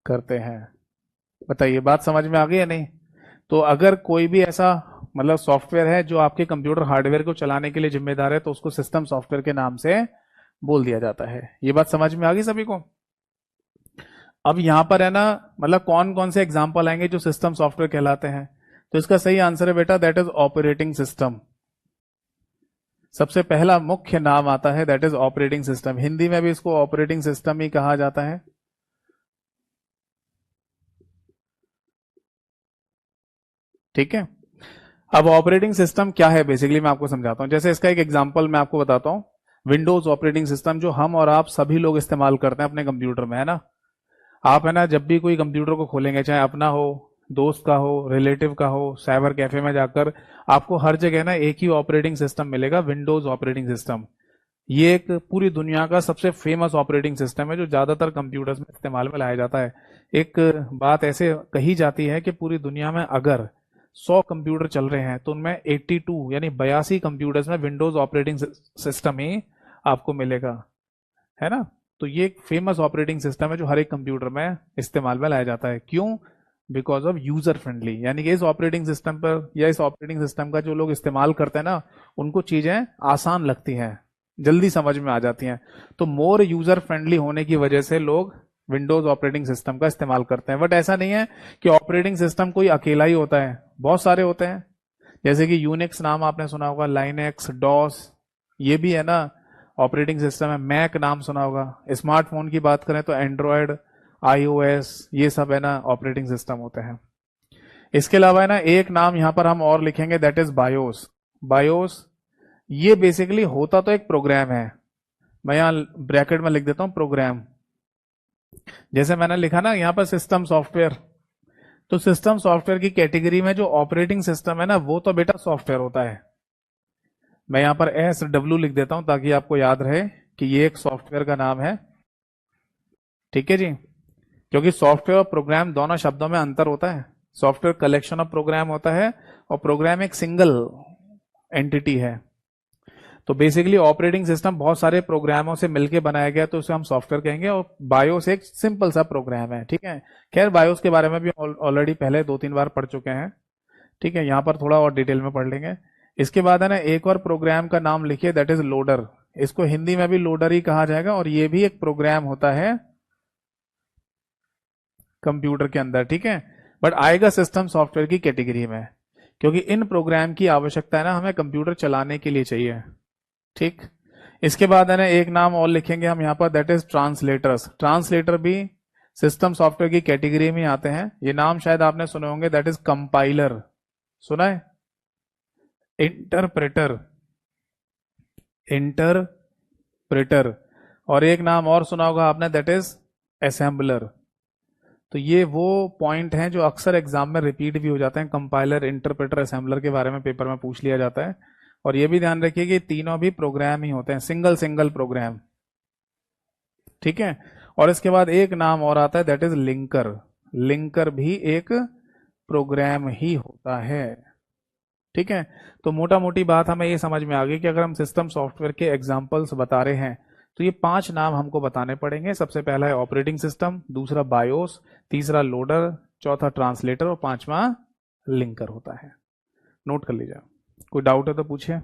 करते हैं। बताइए, बात समझ में आ गई या नहीं? तो अगर कोई भी ऐसा मतलब सॉफ्टवेयर है जो आपके कंप्यूटर हार्डवेयर को चलाने के लिए जिम्मेदार है, तो उसको सिस्टम सॉफ्टवेयर के नाम से बोल दिया जाता है। ये बात समझ में आ गई सभी को? अब यहां पर है ना मतलब कौन कौन से एग्जाम्पल आएंगे जो सिस्टम सॉफ्टवेयर कहलाते हैं, तो इसका सही आंसर है बेटा दैट इज ऑपरेटिंग सिस्टम। सबसे पहला मुख्य नाम आता है that is operating system. Hindi में भी इसको ऑपरेटिंग सिस्टम ही कहा जाता है, ठीक है। अब ऑपरेटिंग सिस्टम क्या है बेसिकली मैं आपको समझाता हूं। जैसे इसका एक एग्जांपल मैं आपको बताता हूं, विंडोज ऑपरेटिंग सिस्टम जो हम और आप सभी लोग इस्तेमाल करते हैं अपने कंप्यूटर में, है ना। आप है ना जब भी कोई कंप्यूटर को खोलेंगे, चाहे अपना हो, दोस्त का हो, रिलेटिव का हो, साइबर कैफे में जाकर, आपको हर जगह ना एक ही ऑपरेटिंग सिस्टम मिलेगा, विंडोज ऑपरेटिंग सिस्टम। ये एक पूरी दुनिया का सबसे फेमस ऑपरेटिंग सिस्टम है जो ज्यादातर कंप्यूटर्स में इस्तेमाल में लाया जाता है। एक बात ऐसे कही जाती है कि पूरी दुनिया में अगर 100 कंप्यूटर चल रहे हैं तो उनमें 82 यानी 82 कंप्यूटर्स में विंडोज ऑपरेटिंग सिस्टम ही आपको मिलेगा, है ना। तो ये एक फेमस ऑपरेटिंग सिस्टम है जो हर एक कंप्यूटर में इस्तेमाल में लाया जाता है। क्यों? बिकॉज ऑफ यूजर फ्रेंडली, यानी कि इस ऑपरेटिंग सिस्टम पर या इस ऑपरेटिंग सिस्टम का जो लोग इस्तेमाल करते हैं ना, उनको चीजें आसान लगती हैं। जल्दी समझ में आ जाती हैं। तो मोर यूजर फ्रेंडली होने की वजह से लोग विंडोज ऑपरेटिंग सिस्टम का इस्तेमाल करते हैं। बट ऐसा नहीं है कि ऑपरेटिंग सिस्टम कोई अकेला ही होता है, बहुत सारे होते हैं। जैसे कि यूनिक्स नाम आपने सुना होगा, लाइनेक्स, डॉस, ये भी है ना ऑपरेटिंग सिस्टम है। मैक नाम सुना होगा। स्मार्टफोन की बात करें तो एंड्रॉयड, आईओएस, ये सब है ना ऑपरेटिंग सिस्टम होते हैं। इसके अलावा है ना एक नाम यहां पर हम और लिखेंगे, दैट इज बायोस। बायोस ये बेसिकली होता तो एक प्रोग्राम है, मैं यहां ब्रैकेट में लिख देता हूं प्रोग्राम। जैसे मैंने लिखा ना यहां पर सिस्टम सॉफ्टवेयर, तो सिस्टम सॉफ्टवेयर की कैटेगरी में जो ऑपरेटिंग सिस्टम है ना वो तो बेटा सॉफ्टवेयर होता है। मैं यहां पर SW लिख देता हूं ताकि आपको याद रहे कि ये एक सॉफ्टवेयर का नाम है। ठीक है जी, क्योंकि सॉफ्टवेयर और प्रोग्राम दोनों शब्दों में अंतर होता है। सॉफ्टवेयर कलेक्शन ऑफ प्रोग्राम होता है और प्रोग्राम एक सिंगल एंटिटी है। तो बेसिकली ऑपरेटिंग सिस्टम बहुत सारे प्रोग्रामों से मिलकर बनाया गया, तो उसे हम सॉफ्टवेयर कहेंगे। और बायोस एक सिंपल सा प्रोग्राम है। ठीक है, खैर बायोस के बारे में भी ऑलरेडी पहले 2-3 बार पढ़ चुके हैं। ठीक है, यहां पर थोड़ा और डिटेल में पढ़ लेंगे। इसके बाद है ना एक और प्रोग्राम का नाम लिखिए, दैट इज लोडर। इसको हिंदी में भी लोडर ही कहा जाएगा, और ये भी एक प्रोग्राम होता है कंप्यूटर के अंदर। ठीक है, बट आएगा सिस्टम सॉफ्टवेयर की कैटेगरी में, क्योंकि इन प्रोग्राम की आवश्यकता है ना हमें कंप्यूटर चलाने के लिए चाहिए। ठीक, इसके बाद है ना एक नाम और लिखेंगे हम यहाँ पर, दैट इज ट्रांसलेटर्स। ट्रांसलेटर भी सिस्टम सॉफ्टवेयर की कैटेगरी में आते हैं। ये नाम शायद आपने सुने होंगे, दैट इज कंपाइलर, सुना है, इंटरप्रेटर, इंटरप्रेटर, और एक नाम और सुना होगा आपने, दैट इज असेंबलर। तो ये वो पॉइंट हैं जो अक्सर एग्जाम में रिपीट भी हो जाते हैं। कंपाइलर, इंटरप्रेटर, असेंबलर के बारे में पेपर में पूछ लिया जाता है। और ये भी ध्यान रखिए कि तीनों भी प्रोग्राम ही होते हैं, सिंगल सिंगल प्रोग्राम। ठीक है, और इसके बाद एक नाम और आता है, दैट इज लिंकर। लिंकर भी एक प्रोग्राम ही होता है। ठीक है, तो मोटा मोटी बात हमें ये समझ में आ गई कि अगर हम सिस्टम सॉफ्टवेयर के एग्जाम्पल्स बता रहे हैं तो ये 5 नाम हमको बताने पड़ेंगे। सबसे पहला है ऑपरेटिंग सिस्टम, दूसरा बायोस, तीसरा लोडर, चौथा ट्रांसलेटर और पांचवा लिंकर होता है। नोट कर लीजिए, कोई डाउट है तो पूछिए।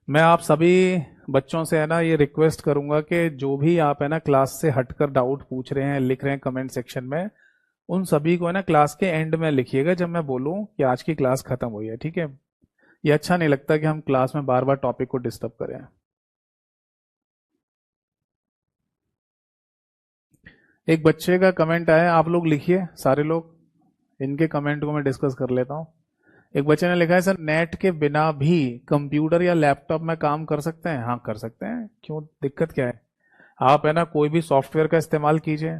मैं आप सभी बच्चों से है ना ये रिक्वेस्ट करूंगा कि जो भी आप है ना क्लास से हटकर डाउट पूछ रहे हैं, लिख रहे हैं कमेंट सेक्शन में, उन सभी को है ना क्लास के एंड में लिखिएगा, जब मैं बोलूं कि आज की क्लास खत्म हुई है। ठीक है, ये अच्छा नहीं लगता कि हम क्लास में बार बार टॉपिक को डिस्टर्ब करें। एक बच्चे का कमेंट आया, आप लोग लिखिए सारे लोग, इनके कमेंट को मैं डिस्कस कर लेता हूं। एक बच्चे ने लिखा है, सर नेट के बिना भी कंप्यूटर या लैपटॉप में काम कर सकते हैं? हाँ कर सकते हैं, क्यों, दिक्कत क्या है। आप है ना कोई भी सॉफ्टवेयर का इस्तेमाल कीजिए,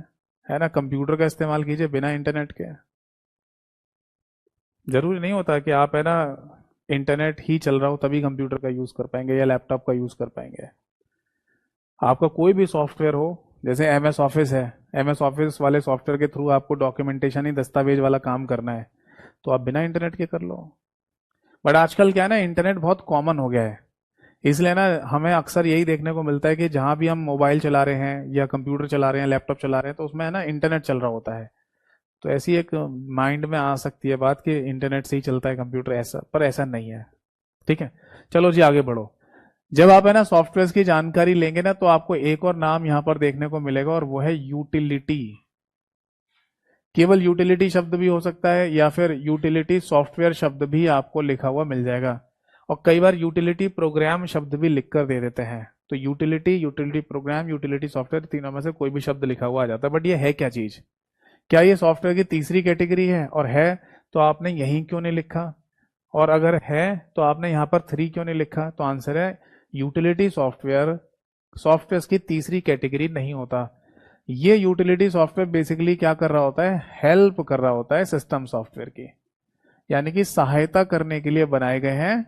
है ना कंप्यूटर का इस्तेमाल कीजिए बिना इंटरनेट के। जरूरी नहीं होता कि आप है ना इंटरनेट ही चल रहा हो तभी कंप्यूटर का यूज कर पाएंगे या लैपटॉप का यूज कर पाएंगे। आपका कोई भी सॉफ्टवेयर हो, जैसे MS ऑफिस है, MS ऑफिस वाले सॉफ्टवेयर के थ्रू आपको डॉक्यूमेंटेशन ही दस्तावेज वाला काम करना है, तो आप बिना इंटरनेट के कर लो। बट आजकल क्या है ना, इंटरनेट बहुत कॉमन हो गया है, इसलिए ना हमें अक्सर यही देखने को मिलता है कि जहां भी हम मोबाइल चला रहे हैं या कंप्यूटर चला रहे हैं, लैपटॉप चला रहे हैं, तो उसमें है ना इंटरनेट चल रहा होता है। तो ऐसी एक माइंड में आ सकती है बात कि इंटरनेट से ही चलता है कंप्यूटर, ऐसा, पर ऐसा नहीं है। ठीक है, चलो जी आगे बढ़ो। जब आप है ना सॉफ्टवेयर की जानकारी लेंगे ना तो आपको एक और नाम यहां पर देखने को मिलेगा, और वो है यूटिलिटी। केवल यूटिलिटी शब्द भी हो सकता है या फिर यूटिलिटी सॉफ्टवेयर शब्द भी आपको लिखा हुआ मिल जाएगा, और कई बार यूटिलिटी प्रोग्राम शब्द भी लिख कर दे देते हैं। तो utility, utility programme, utility software, तीनों में से कोई भी शब्द लिखा हुआ आ जाता है। बट ये है क्या चीज, क्या ये सॉफ्टवेयर की तीसरी कैटेगरी है, और है तो आपने यहीं क्यों नहीं लिखा, और अगर है तो आपने यहाँ पर 3 क्यों नहीं लिखा? तो आंसर है यूटिलिटी सॉफ्टवेयर सॉफ्टवेयर की तीसरी कैटेगरी नहीं होता। ये यूटिलिटी सॉफ्टवेयर बेसिकली क्या कर रहा होता है, हेल्प कर रहा होता है सिस्टम सॉफ्टवेयर की, यानी कि सहायता करने के लिए बनाए गए हैं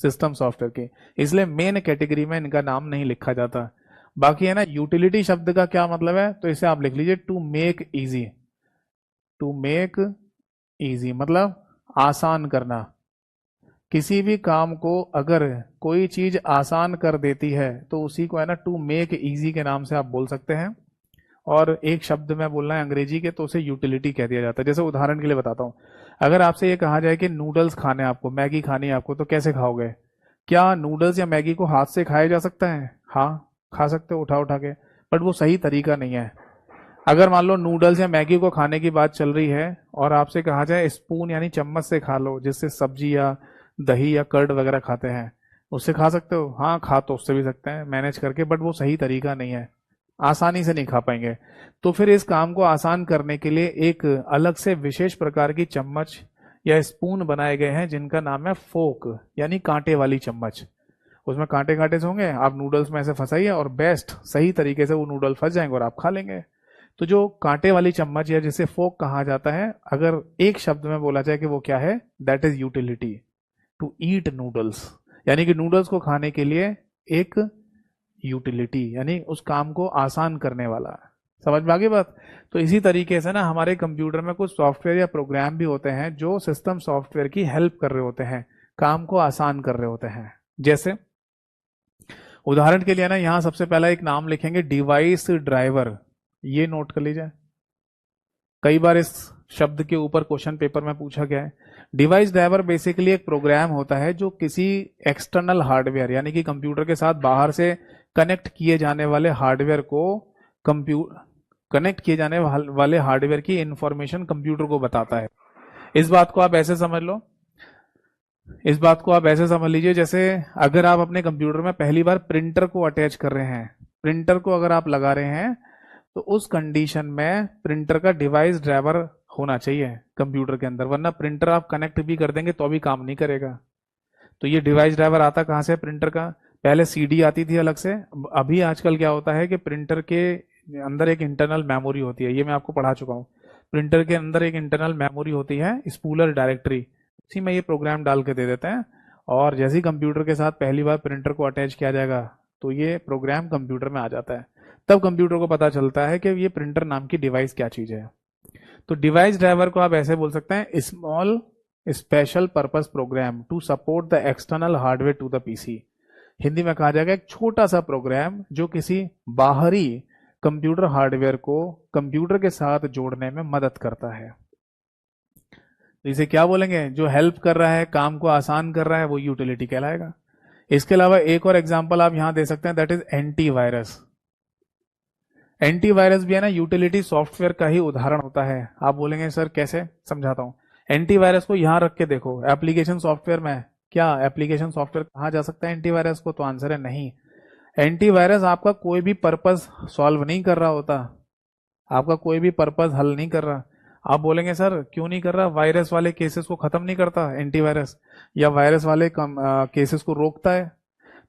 सिस्टम सॉफ्टवेयर के, इसलिए मेन कैटेगरी में इनका नाम नहीं लिखा जाता। बाकी है ना यूटिलिटी शब्द का क्या मतलब है, तो इसे आप लिख लीजिए to make easy. To make easy मतलब आसान करना। किसी भी काम को अगर कोई चीज आसान कर देती है तो उसी को है ना टू मेक इजी के नाम से आप बोल सकते हैं। और एक शब्द में बोलना है अंग्रेजी के तो उसे यूटिलिटी कह दिया जाता है। जैसे उदाहरण के लिए बताता हूं, अगर आपसे ये कहा जाए कि नूडल्स खाने हैं आपको, मैगी खानी है आपको, तो कैसे खाओगे? क्या नूडल्स या मैगी को हाथ से खाया जा सकता है? हाँ, खा सकते हो उठा उठा के, बट वो सही तरीका नहीं है। अगर मान लो नूडल्स या मैगी को खाने की बात चल रही है और आपसे कहा जाए स्पून यानी चम्मच से खा लो, जिससे सब्जी या दही या कर्ड वगैरह खाते हैं, उससे खा सकते हो? हाँ, खा तो उससे भी सकते हैं मैनेज करके, बट वो सही तरीका नहीं है, आसानी से नहीं खा पाएंगे। तो फिर इस काम को आसान करने के लिए एक अलग से विशेष प्रकार की चम्मच या स्पून बनाए गए हैं जिनका नाम है फोक, यानी कांटे वाली चम्मच। उसमें कांटे कांटे से होंगे, आप नूडल्स में ऐसे फंसाइए और बेस्ट सही तरीके से वो नूडल फंस जाएंगे और आप खा लेंगे। तो जो कांटे वाली चम्मच या जिसे फोक कहा जाता है, अगर एक शब्द में बोला जाए कि वो क्या है, that is utility, to eat noodles, यानी कि नूडल्स को खाने के लिए एक यूटिलिटी, यानी उस काम को आसान करने वाला। समझ में आ गई बात? तो इसी तरीके से ना हमारे कंप्यूटर में कुछ सॉफ्टवेयर या प्रोग्राम भी होते हैं जो सिस्टम सॉफ्टवेयर की हेल्प कर रहे होते हैं, काम को आसान कर रहे होते हैं। जैसे उदाहरण के लिए ना यहाँ सबसे पहला एक नाम लिखेंगे, डिवाइस ड्राइवर। ये नोट कर लीजिए, कई बार इस शब्द के ऊपर क्वेश्चन पेपर में पूछा गया है। डिवाइस ड्राइवर बेसिकली एक प्रोग्राम होता है जो किसी एक्सटर्नल हार्डवेयर यानी कि कंप्यूटर के साथ बाहर से कनेक्ट किए जाने वाले हार्डवेयर को कनेक्ट किए जाने वाले हार्डवेयर की इंफॉर्मेशन कंप्यूटर को बताता है। इस बात को आप ऐसे समझ लो, इस बात को आप ऐसे समझ लीजिए, जैसे अगर आप अपने कंप्यूटर में पहली बार प्रिंटर को अटैच कर रहे हैं, प्रिंटर को अगर आप लगा रहे हैं, तो उस कंडीशन में प्रिंटर का डिवाइस ड्राइवर होना चाहिए कंप्यूटर के अंदर, वरना प्रिंटर आप कनेक्ट भी कर देंगे तो भी काम नहीं करेगा। तो ये डिवाइस ड्राइवर आता कहाँ से? प्रिंटर का। पहले सीडी आती थी अलग से, अभी आजकल क्या होता है कि प्रिंटर के अंदर एक इंटरनल मेमोरी होती है, ये मैं आपको पढ़ा चुका हूँ। प्रिंटर के अंदर एक इंटरनल मेमोरी होती है, स्पूलर डायरेक्टरी, उसी में ये प्रोग्राम डाल के दे देते हैं, और जैसे ही कंप्यूटर के साथ पहली बार प्रिंटर को अटैच किया जाएगा तो ये प्रोग्राम कंप्यूटर में आ जाता है। तब कंप्यूटर को पता चलता है कि ये प्रिंटर नाम की डिवाइस क्या चीज है। तो डिवाइस ड्राइवर को आप ऐसे बोल सकते हैं, small special purpose program to support the external hardware to the PC. Hindi में कहा जाएगा एक छोटा सा प्रोग्राम जो किसी बाहरी कंप्यूटर हार्डवेयर को कंप्यूटर के साथ जोड़ने में मदद करता है। तो इसे क्या बोलेंगे? जो हेल्प कर रहा है, काम को आसान कर रहा है, वो यूटिलिटी कहलाएगा। इसके अलावा एक और एग्जांपल आप यहां दे सकते हैं, दैट इज एंटीवायरस। एंटीवायरस भी है ना यूटिलिटी सॉफ्टवेयर का ही उदाहरण होता है। आप बोलेंगे सर कैसे? समझाता हूं। एंटीवायरस को यहां रख के देखो, एप्लीकेशन सॉफ्टवेयर में, क्या एप्लीकेशन सॉफ्टवेयर कहा जा सकता है एंटीवायरस को? तो आंसर है नहीं। एंटीवायरस आपका कोई भी पर्पस सॉल्व नहीं कर रहा होता, आपका कोई भी पर्पस हल नहीं कर रहा। आप बोलेंगे सर क्यों नहीं कर रहा? वायरस वाले केसेस को खत्म नहीं करता एंटीवायरस, या वायरस वाले केसेस को रोकता है?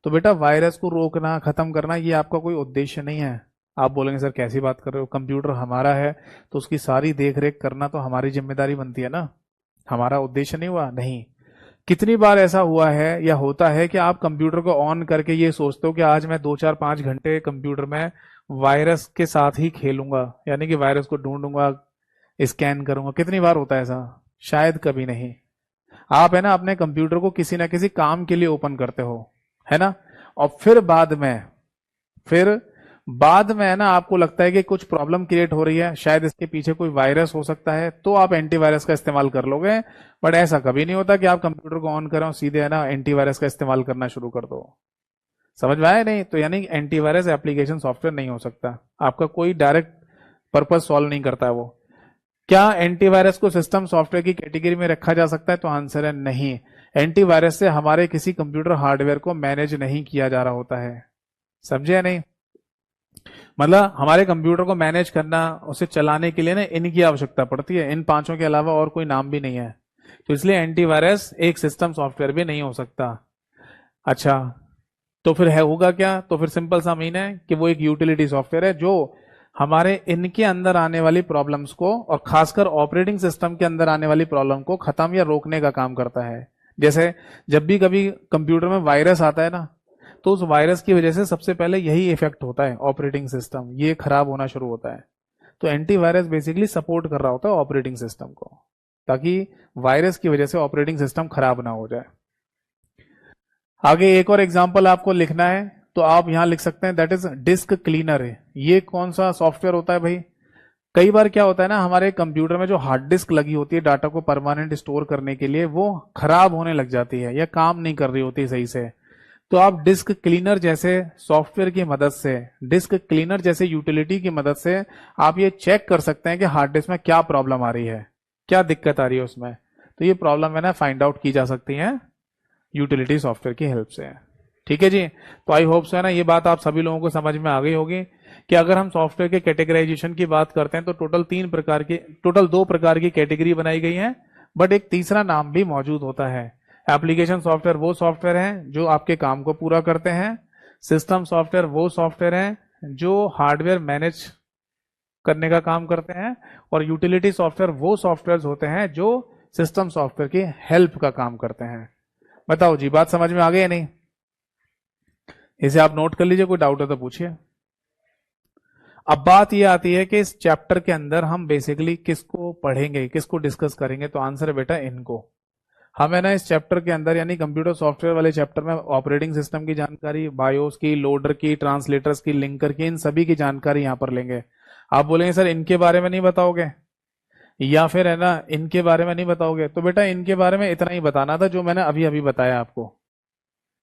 तो बेटा वायरस को रोकना, खत्म करना, ये आपका कोई उद्देश्य नहीं है। आप बोलेंगे सर कैसी बात कर रहे हो, कंप्यूटर हमारा है तो उसकी सारी देख रेख करना तो हमारी जिम्मेदारी बनती है ना, हमारा उद्देश्य नहीं हुआ? नहीं। कितनी बार ऐसा हुआ है या होता है कि आप कंप्यूटर को ऑन करके ये सोचते हो कि आज मैं 2 4 5 घंटे कंप्यूटर में वायरस के साथ ही खेलूंगा, यानी कि वायरस को ढूंढूंगा, स्कैन करूंगा। कितनी बार होता है ऐसा? शायद कभी नहीं। आप है ना अपने कंप्यूटर को किसी ना किसी काम के लिए ओपन करते हो, है ना, और फिर बाद में है ना आपको लगता है कि कुछ प्रॉब्लम क्रिएट हो रही है, शायद इसके पीछे कोई वायरस हो सकता है, तो आप एंटीवायरस का इस्तेमाल कर लोगे। बट ऐसा कभी नहीं होता कि आप कंप्यूटर को ऑन करो सीधे है ना एंटीवायरस का इस्तेमाल करना शुरू कर दो। समझ में आया नहीं? तो यानी एंटीवायरस एप्लीकेशन सॉफ्टवेयर नहीं हो सकता, आपका कोई डायरेक्ट पर्पस सॉल्व नहीं करता है वो। क्या एंटीवायरस को सिस्टम सॉफ्टवेयर की कैटेगरी में रखा जा सकता है? तो आंसर है नहीं। एंटीवायरस से हमारे किसी कंप्यूटर हार्डवेयर को मैनेज नहीं किया जा रहा होता है। समझे या नहीं? मतलब हमारे कंप्यूटर को मैनेज करना, उसे चलाने के लिए ना इनकी आवश्यकता पड़ती है, इन पांचों के अलावा और कोई नाम भी नहीं है। तो इसलिए एंटीवायरस एक सिस्टम सॉफ्टवेयर भी नहीं हो सकता। अच्छा, तो फिर है होगा क्या? तो फिर सिंपल सा मीन है कि वो एक यूटिलिटी सॉफ्टवेयर है जो हमारे इनके अंदर आने वाली प्रॉब्लम्स को, और खासकर ऑपरेटिंग सिस्टम के अंदर आने वाली प्रॉब्लम को खत्म या रोकने का काम करता है। जैसे जब भी कभी कंप्यूटर में वायरस आता है ना, तो उस वायरस की वजह से सबसे पहले यही इफेक्ट होता है, ऑपरेटिंग सिस्टम ये खराब होना शुरू होता है। तो एंटीवायरस बेसिकली सपोर्ट कर रहा होता है ऑपरेटिंग सिस्टम को, ताकि वायरस की वजह से ऑपरेटिंग सिस्टम खराब ना हो जाए। आगे एक और एग्जांपल आपको लिखना है, तो आप यहां लिख सकते हैं दैट इज डिस्क क्लीनर है। ये कौन सा सॉफ्टवेयर होता है भाई? कई बार क्या होता है ना, हमारे कंप्यूटर में जो हार्ड डिस्क लगी होती है डाटा को परमानेंट स्टोर करने के लिए, वो खराब होने लग जाती है या काम नहीं कर रही होती सही से। तो आप डिस्क क्लीनर जैसे सॉफ्टवेयर की मदद से, डिस्क क्लीनर जैसे यूटिलिटी की मदद से आप ये चेक कर सकते हैं कि हार्ड डिस्क में क्या प्रॉब्लम आ रही है, क्या दिक्कत आ रही है उसमें। तो ये प्रॉब्लम है ना फाइंड आउट की जा सकती है यूटिलिटी सॉफ्टवेयर की हेल्प से। ठीक है जी। तो आई होप सो है ना ये बात आप सभी लोगों को समझ में आ गई होगी कि अगर हम सॉफ्टवेयर के कैटेगराइजेशन की बात करते हैं तो टोटल दो प्रकार की कैटेगरी बनाई गई है, बट एक तीसरा नाम भी मौजूद होता है। एप्लीकेशन सॉफ्टवेयर वो सॉफ्टवेयर हैं जो आपके काम को पूरा करते हैं। सिस्टम सॉफ्टवेयर वो सॉफ्टवेयर हैं जो हार्डवेयर मैनेज करने का काम करते हैं। और यूटिलिटी सॉफ्टवेयर वो सॉफ्टवेयर होते हैं जो सिस्टम सॉफ्टवेयर की हेल्प का काम करते हैं। बताओ जी, बात समझ में आ गई या नहीं? इसे आप नोट कर लीजिए, कोई डाउट है तो पूछिए। अब बात ये आती है कि इस चैप्टर के अंदर हम बेसिकली किसको पढ़ेंगे, किसको डिस्कस करेंगे। तो आंसर है बेटा इनको। हमें ना इस चैप्टर के अंदर यानी कंप्यूटर सॉफ्टवेयर वाले चैप्टर में ऑपरेटिंग सिस्टम की जानकारी, बायोस की, लोडर की, ट्रांसलेटर्स की, लिंकर की, इन सभी की जानकारी यहां पर लेंगे। आप बोलेंगे सर इनके बारे में नहीं बताओगे, या फिर है ना इनके बारे में नहीं बताओगे। तो बेटा इनके बारे में इतना ही बताना था जो मैंने अभी अभी बताया आपको।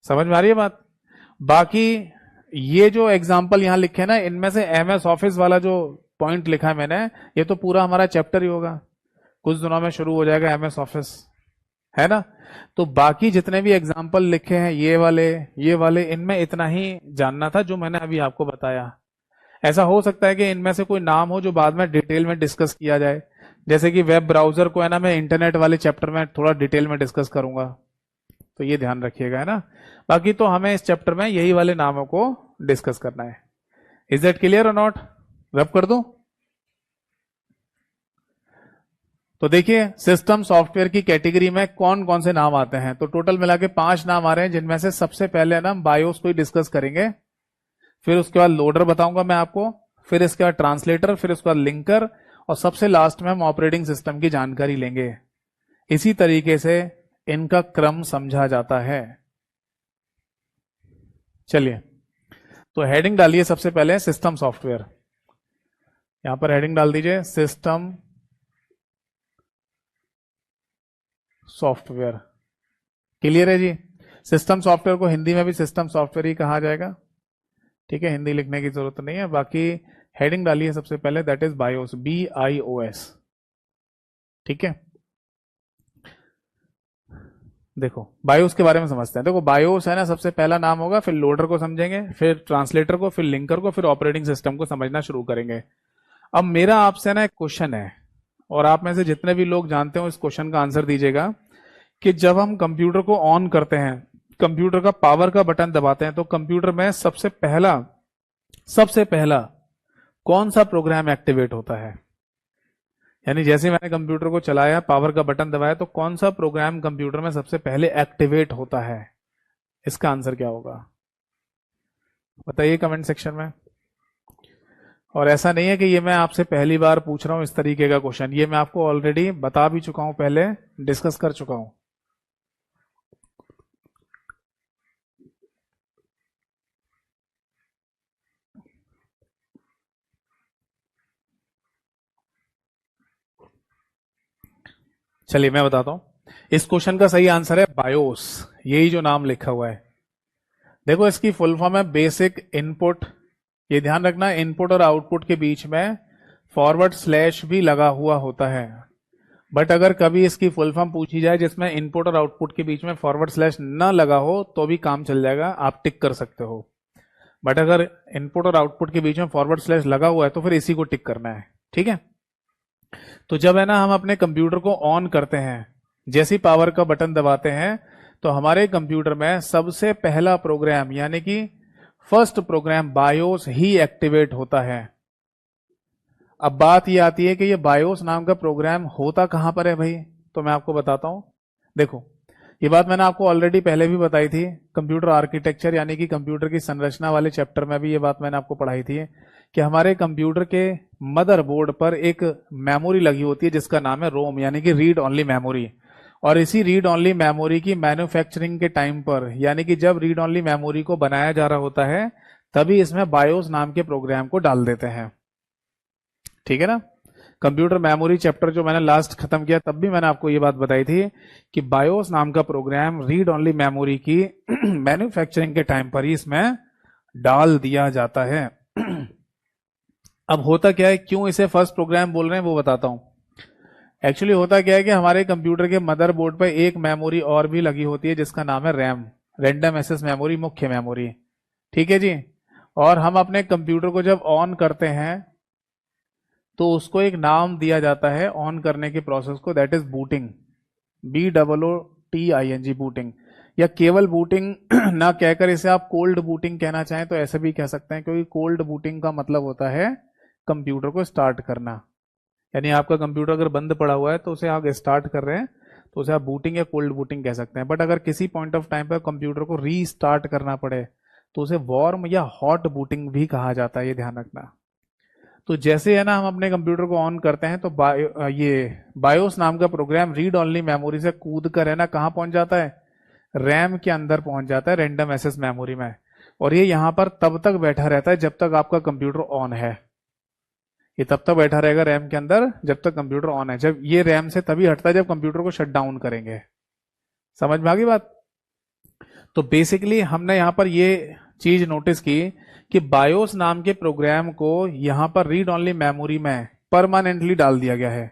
समझ में आ रही है बात? बाकी ये जो एग्जाम्पल यहां लिखे ना, इनमें से एमएस ऑफिस वाला जो पॉइंट लिखा है मैंने, ये तो पूरा हमारा चैप्टर ही होगा। कुछ दिनों में शुरू हो जाएगा एमएस ऑफिस, है ना। तो बाकी जितने भी एग्जाम्पल लिखे हैं ये वाले इनमें इतना ही जानना था जो मैंने अभी आपको बताया। ऐसा हो सकता है कि इनमें से कोई नाम हो जो बाद में डिटेल में डिस्कस किया जाए, जैसे कि वेब ब्राउजर को है ना मैं इंटरनेट वाले चैप्टर में थोड़ा डिटेल में डिस्कस करूंगा, तो ये ध्यान रखिएगा, है ना। बाकी तो हमें इस चैप्टर में यही वाले नामों को डिस्कस करना है। इज दैट क्लियर और नॉट? रब कर दूं? तो देखिए सिस्टम सॉफ्टवेयर की कैटेगरी में कौन कौन से नाम आते हैं। तो टोटल मिला के 5 नाम आ रहे हैं, जिनमें से सबसे पहले ना बायोस को ही डिस्कस करेंगे, फिर उसके बाद लोडर बताऊंगा मैं आपको, फिर इसके बाद ट्रांसलेटर, फिर उसके बाद लिंकर, और सबसे लास्ट में हम ऑपरेटिंग सिस्टम की जानकारी लेंगे। इसी तरीके से इनका क्रम समझा जाता है। चलिए तो हेडिंग डालिए सबसे पहले सिस्टम सॉफ्टवेयर। यहां पर हेडिंग डाल दीजिए सिस्टम सॉफ्टवेयर। क्लियर है जी? सिस्टम सॉफ्टवेयर को हिंदी में भी सिस्टम सॉफ्टवेयर ही कहा जाएगा। ठीक है, हिंदी लिखने की जरूरत नहीं है। बाकी हेडिंग डालिए सबसे पहले, दैट इज बायोस, BIOS। ठीक है, देखो बायोस के बारे में समझते हैं। देखो बायोस है ना सबसे पहला नाम होगा, फिर लोडर को समझेंगे, फिर ट्रांसलेटर को, फिर लिंकर को, फिर ऑपरेटिंग सिस्टम को समझना शुरू करेंगे। अब मेरा आपसे ना एक क्वेश्चन है, और आप में से जितने भी लोग जानते हो इस क्वेश्चन का आंसर दीजिएगा, कि जब हम कंप्यूटर को ऑन करते हैं, कंप्यूटर का पावर का बटन दबाते हैं, तो कंप्यूटर में सबसे पहला कौन सा प्रोग्राम एक्टिवेट होता है? यानी जैसे मैंने कंप्यूटर को चलाया, पावर का बटन दबाया, तो कौन सा प्रोग्राम कंप्यूटर में सबसे पहले एक्टिवेट होता है? इसका आंसर क्या होगा बताइए कमेंट सेक्शन में। और ऐसा नहीं है कि ये मैं आपसे पहली बार पूछ रहा हूं इस तरीके का क्वेश्चन, ये मैं आपको ऑलरेडी बता भी चुका हूं, पहले डिस्कस कर चुका हूं। चलिए मैं बताता हूं। इस क्वेश्चन का सही आंसर है बायोस, यही जो नाम लिखा हुआ है। देखो इसकी फुल फॉर्म है बेसिक इनपुट। ये ध्यान रखना, इनपुट और आउटपुट के बीच में फॉरवर्ड स्लैश भी लगा हुआ होता है। बट अगर कभी इसकी फुल फॉर्म पूछी जाए जिसमें इनपुट और आउटपुट के बीच में फॉरवर्ड स्लैश न लगा हो, तो भी काम चल जाएगा, आप टिक कर सकते हो। बट अगर इनपुट और आउटपुट के बीच में फॉरवर्ड स्लैश लगा हुआ है तो फिर इसी को टिक करना है। ठीक है, तो जब है ना हम अपने कंप्यूटर को ऑन करते हैं, जैसे पावर का बटन दबाते हैं, तो हमारे कंप्यूटर में सबसे पहला प्रोग्राम यानी कि फर्स्ट प्रोग्राम बायोस ही एक्टिवेट होता है। अब बात ये आती है कि ये बायोस नाम का प्रोग्राम होता कहां पर है भाई, तो मैं आपको बताता हूं। देखो ये बात मैंने आपको ऑलरेडी पहले भी बताई थी, कंप्यूटर आर्किटेक्चर यानी कि कंप्यूटर की संरचना वाले चैप्टर में भी ये बात मैंने आपको पढ़ाई थी, कि हमारे कंप्यूटर के मदरबोर्ड पर एक मेमोरी लगी होती है जिसका नाम है रोम, यानी कि रीड ओनली मेमोरी। और इसी रीड ओनली मेमोरी की मैन्युफैक्चरिंग के टाइम पर, यानी कि जब रीड ओनली मेमोरी को बनाया जा रहा होता है, तभी इसमें बायोस नाम के प्रोग्राम को डाल देते हैं। ठीक है ना। कंप्यूटर मेमोरी चैप्टर जो मैंने लास्ट खत्म किया तब भी मैंने आपको ये बात बताई थी कि बायोस नाम का प्रोग्राम रीड ओनली मेमोरी की मैन्युफैक्चरिंग के टाइम पर ही इसमें डाल दिया जाता है। अब होता क्या है, क्यों इसे फर्स्ट प्रोग्राम बोल रहे हैं वो बताता हूं। एक्चुअली होता क्या है कि हमारे कंप्यूटर के मदरबोर्ड पर एक मेमोरी और भी लगी होती है जिसका नाम है रैम, रैंडम एक्सेस मेमोरी, मुख्य मेमोरी। ठीक है जी। और हम अपने कंप्यूटर को जब ऑन करते हैं तो उसको एक नाम दिया जाता है ऑन करने के प्रोसेस को, that is booting, BOOTING, booting, या केवल बूटिंग ना कहकर इसे आप कोल्ड बूटिंग कहना चाहें तो ऐसे भी कह सकते हैं, क्योंकि कोल्ड बूटिंग का मतलब होता है कंप्यूटर को स्टार्ट करना। यानी आपका कंप्यूटर अगर बंद पड़ा हुआ है तो उसे आप स्टार्ट कर रहे हैं तो उसे आप बूटिंग या कोल्ड बूटिंग कह सकते हैं। बट अगर किसी पॉइंट ऑफ टाइम पर कंप्यूटर को रीस्टार्ट करना पड़े तो उसे वार्म या हॉट बूटिंग भी कहा जाता है, ये ध्यान रखना। तो जैसे है ना हम अपने कंप्यूटर को ऑन करते हैं तो ये बायोस नाम का प्रोग्राम रीड ओनली मेमोरी से कूद कर है ना कहाँ पहुंच जाता है, रैम के अंदर पहुंच जाता है, रैंडम एक्सेस मेमोरी में। और ये यहां पर तब तक बैठा रहता है जब तक आपका कंप्यूटर ऑन है। ये तब तक बैठा रहेगा रैम के अंदर जब तक कंप्यूटर ऑन है। जब ये रैम से तभी हटता है जब कंप्यूटर को शट डाउन करेंगे। समझ में आ गई बात? तो बेसिकली हमने यहां पर ये चीज नोटिस की कि बायोस नाम के प्रोग्राम को यहां पर रीड ओनली मेमोरी में परमानेंटली डाल दिया गया है।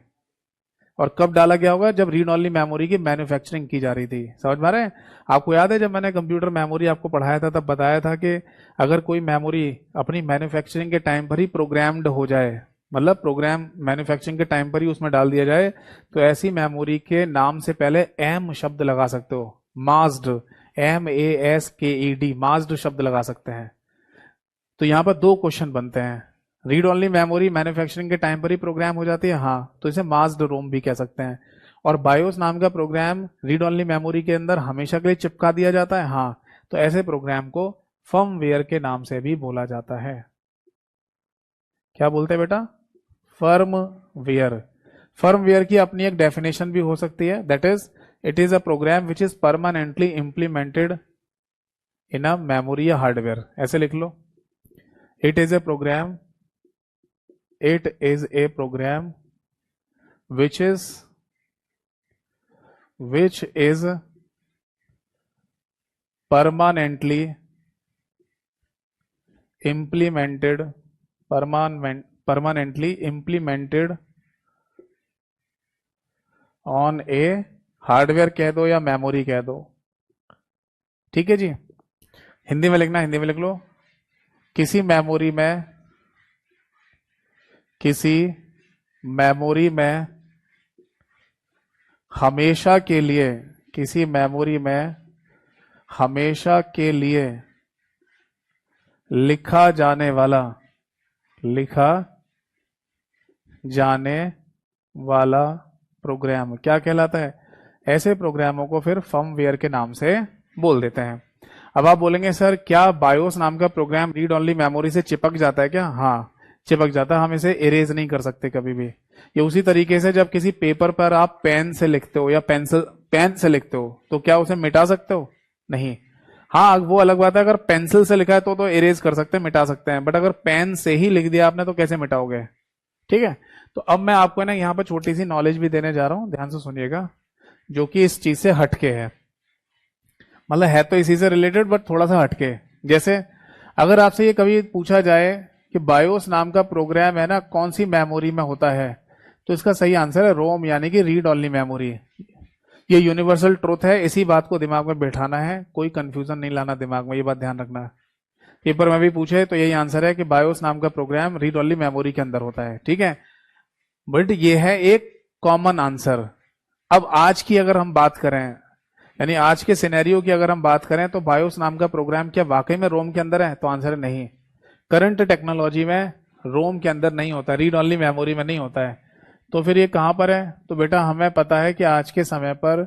और कब डाला गया होगा? जब रीड ओनली मेमोरी की मैन्युफैक्चरिंग की जा रही थी। समझ में आ रहे हैं? आपको याद है जब मैंने कंप्यूटर मेमोरी आपको पढ़ाया था तब बताया था कि अगर कोई मेमोरी अपनी मैन्युफैक्चरिंग के टाइम पर ही प्रोग्राम्ड हो जाए, मतलब प्रोग्राम मैन्युफैक्चरिंग के टाइम पर ही उसमें डाल दिया जाए, तो ऐसी मेमोरी के नाम से पहले एम शब्द लगा सकते हो, मास्ड, MASKED, मास्ड शब्द लगा सकते हैं। तो यहां पर दो क्वेश्चन बनते हैं, रीड ओनली मेमोरी मैन्युफैक्चरिंग के टाइम पर ही प्रोग्राम हो जाती है, हाँ, तो इसे मास्ड रोम भी कह सकते हैं। और बायोस नाम का प्रोग्राम रीड ओनली मेमोरी के अंदर हमेशा के लिए चिपका दिया जाता है, हाँ, तो ऐसे प्रोग्राम को फर्मवेयर के नाम से भी बोला जाता है। क्या बोलते हैं बेटा? फर्मवेयर। फर्मवेयर की अपनी एक डेफिनेशन भी हो सकती है, that is it is a program which is permanently implemented in a memory या हार्डवेयर। ऐसे लिख लो, it is a program which is permanently implemented on a hardware कह दो या मेमोरी कह दो। ठीक है जी। हिंदी में लिखना, हिंदी में लिख लो, किसी मेमोरी में हमेशा के लिए, किसी मेमोरी में हमेशा के लिए लिखा जाने वाला प्रोग्राम क्या कहलाता है? ऐसे प्रोग्रामों को फिर फर्मवेयर के नाम से बोल देते हैं। अब आप बोलेंगे सर क्या बायोस नाम का प्रोग्राम रीड ओनली मेमोरी से चिपक जाता है क्या? हाँ, चिपक जाता है, हम इसे इरेज नहीं कर सकते कभी भी। ये उसी तरीके से जब किसी पेपर पर आप पेन से लिखते हो या पेन से लिखते हो तो क्या उसे मिटा सकते हो? नहीं। हाँ, वो अलग बात है, अगर पेंसिल से लिखा है तो इरेज कर सकते हैं, मिटा सकते हैं, बट अगर पेन से ही लिख दिया आपने तो कैसे मिटाओगे? ठीक है। तो अब मैं आपको ना यहाँ पर छोटी सी नॉलेज भी देने जा रहा हूं, ध्यान से सुनिएगा, जो कि इस चीज से हटके है, मतलब है तो इसी से रिलेटेड बट थोड़ा सा हटके। जैसे अगर आपसे ये कभी पूछा जाए कि बायोस नाम का प्रोग्राम है ना कौन सी मेमोरी में होता है, तो इसका सही आंसर है रोम, यानी कि रीड ओनली मेमोरी। ये यूनिवर्सल ट्रूथ है, इसी बात को दिमाग में बैठाना है, कोई कंफ्यूजन नहीं लाना दिमाग में, ये बात ध्यान रखना। पेपर में भी पूछे तो यही आंसर है कि बायोस नाम का प्रोग्राम रीड ओनली मेमोरी के अंदर होता है। ठीक है, बट ये है एक कॉमन आंसर। अब आज की अगर हम बात करें, यानी आज के सिनेरियो की अगर हम बात करें, तो बायोस नाम का प्रोग्राम क्या वाकई में रोम के अंदर है? तो आंसर है नहीं। करंट टेक्नोलॉजी में रोम के अंदर नहीं होता, रीड ओनली मेमोरी में नहीं होता है। तो फिर ये कहां पर है? तो बेटा हमें पता है कि आज के समय पर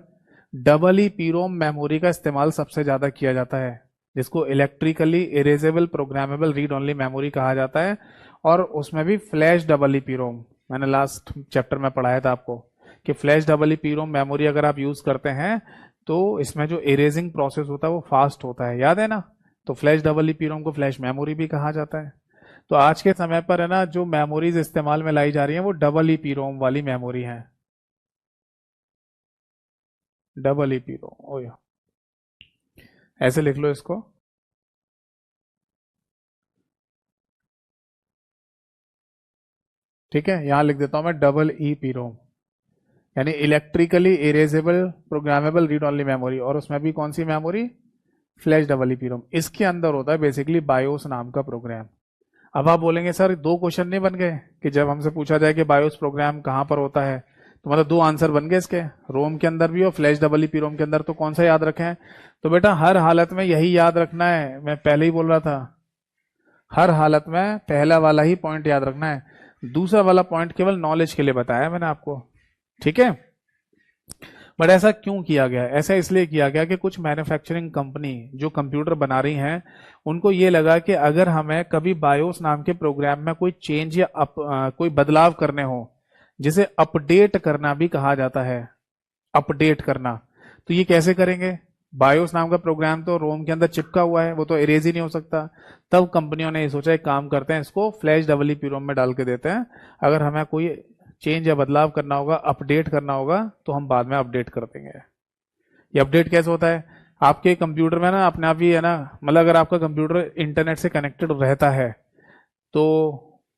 EEPROM मेमोरी का इस्तेमाल सबसे ज्यादा किया जाता है, जिसको electrically erasable programmable read only memory कहा जाता है। और उसमें भी फ्लैश EEPROM, मैंने लास्ट चैप्टर में पढ़ाया था आपको कि फ्लैश EEPROM मेमोरी अगर आप यूज करते हैं तो इसमें जो इरेजिंग प्रोसेस होता है वो फास्ट होता है, याद है ना? तो फ्लैश EEPROM को फ्लैश मेमोरी भी कहा जाता है। तो आज के समय पर है ना जो मेमोरीज इस्तेमाल में लाई जा रही हैं वो डबल ईपी रोम वाली मेमोरी है। डबल ईपी रोम, ओ या, ऐसे लिख लो इसको। ठीक है, यहां लिख देता हूं मैं डबल ईपी रोम, यानी electrically erasable programmable read only memory. और उसमें भी कौन सी मेमोरी? फ्लैश डबल ईपी रोम। इसके अंदर होता है बेसिकली बायोस नाम का प्रोग्राम। अब आप बोलेंगे सर दो क्वेश्चन नहीं बन गए कि जब हमसे पूछा जाए कि बायोस प्रोग्राम कहां पर होता है, तो मतलब दो आंसर बन गए इसके, रोम के अंदर भी और फ्लैश डबल ईपी रोम के अंदर। तो कौन सा याद रखें? तो बेटा हर हालत में यही याद रखना है, मैं पहले ही बोल रहा था, हर हालत में पहला वाला ही पॉइंट याद रखना है। दूसरा वाला पॉइंट केवल नॉलेज के लिए बताया मैंने आपको। ठीक है, बट ऐसा क्यों किया गया? ऐसा इसलिए किया गया कि कुछ मैन्युफैक्चरिंग कंपनी जो कंप्यूटर बना रही हैं, उनको ये लगा कि अगर हमें कभी बायोस नाम के प्रोग्राम में कोई चेंज या कोई बदलाव करने हो, जिसे अपडेट करना भी कहा जाता है, अपडेट करना, तो ये कैसे करेंगे? बायोस नाम का प्रोग्राम तो रोम के अंदर चिपका हुआ है, वो तो इरेज ही नहीं हो सकता। तब कंपनियों ने ये सोचा एक काम करते हैं, इसको फ्लैश डबल ईपी रोम में डाल के देते हैं, अगर हमें कोई चेंज या बदलाव करना होगा, अपडेट करना होगा, तो हम बाद में अपडेट कर देंगे। ये अपडेट कैसे होता है? आपके कंप्यूटर में ना अपने आप ही है ना, मतलब अगर आपका कंप्यूटर इंटरनेट से कनेक्टेड रहता है तो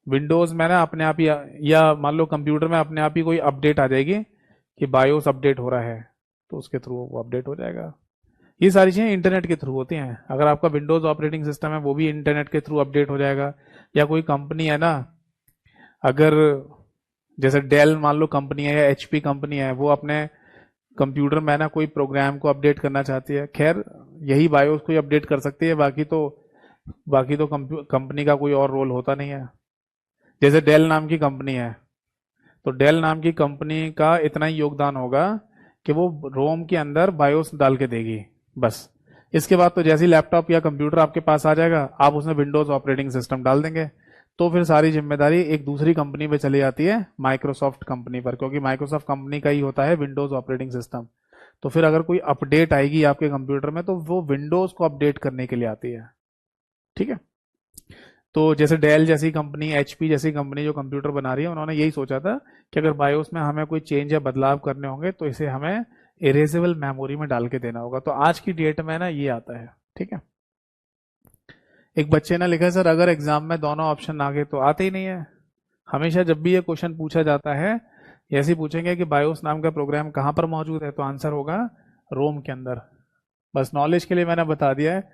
विंडोज में ना अपने आप ही, या मान लो कंप्यूटर में अपने आप ही कोई अपडेट आ जाएगी कि बायोस अपडेट हो रहा है, तो उसके थ्रू वो अपडेट हो जाएगा। ये सारी चीजें इंटरनेट के थ्रू होती हैं। अगर आपका विंडोज ऑपरेटिंग सिस्टम है वो भी इंटरनेट के थ्रू अपडेट हो जाएगा। या कोई कंपनी है ना, अगर जैसे डेल मान लो कंपनी है या एचपी कंपनी है, वो अपने कंप्यूटर में ना कोई प्रोग्राम को अपडेट करना चाहती है, खैर यही बायोस को ही अपडेट कर सकती है, बाकी तो कंपनी का कोई और रोल होता नहीं है। जैसे डेल नाम की कंपनी है, तो डेल नाम की कंपनी का इतना ही योगदान होगा कि वो रोम के अंदर बायोस डाल के देगी, बस। इसके बाद तो जैसे ही लैपटॉप या कंप्यूटर आपके पास आ जाएगा, आप उसमें विंडोज ऑपरेटिंग सिस्टम डाल देंगे, तो फिर सारी जिम्मेदारी एक दूसरी कंपनी पे चली जाती है, माइक्रोसॉफ्ट कंपनी पर, क्योंकि माइक्रोसॉफ्ट कंपनी का ही होता है विंडोज ऑपरेटिंग सिस्टम। तो फिर अगर कोई अपडेट आएगी आपके कंप्यूटर में, तो वो विंडोज को अपडेट करने के लिए आती है। ठीक है, तो जैसे डेल जैसी कंपनी, एचपी जैसी कंपनी जो कंप्यूटर बना रही है, उन्होंने यही सोचा था कि अगर बायोस में हमें कोई चेंज या बदलाव करने होंगे तो इसे हमें इरेजेबल मेमोरी में डाल के देना होगा। तो आज की डेट में ना ये आता है। ठीक है, एक बच्चे ने लिखा सर अगर एग्जाम में दोनों ऑप्शन आ गए तो आते ही नहीं है। हमेशा जब भी ये क्वेश्चन पूछा जाता है, ऐसे ही पूछेंगे कि बायोस नाम का प्रोग्राम कहाँ पर मौजूद है, तो आंसर होगा रोम के अंदर। बस नॉलेज के लिए मैंने बता दिया है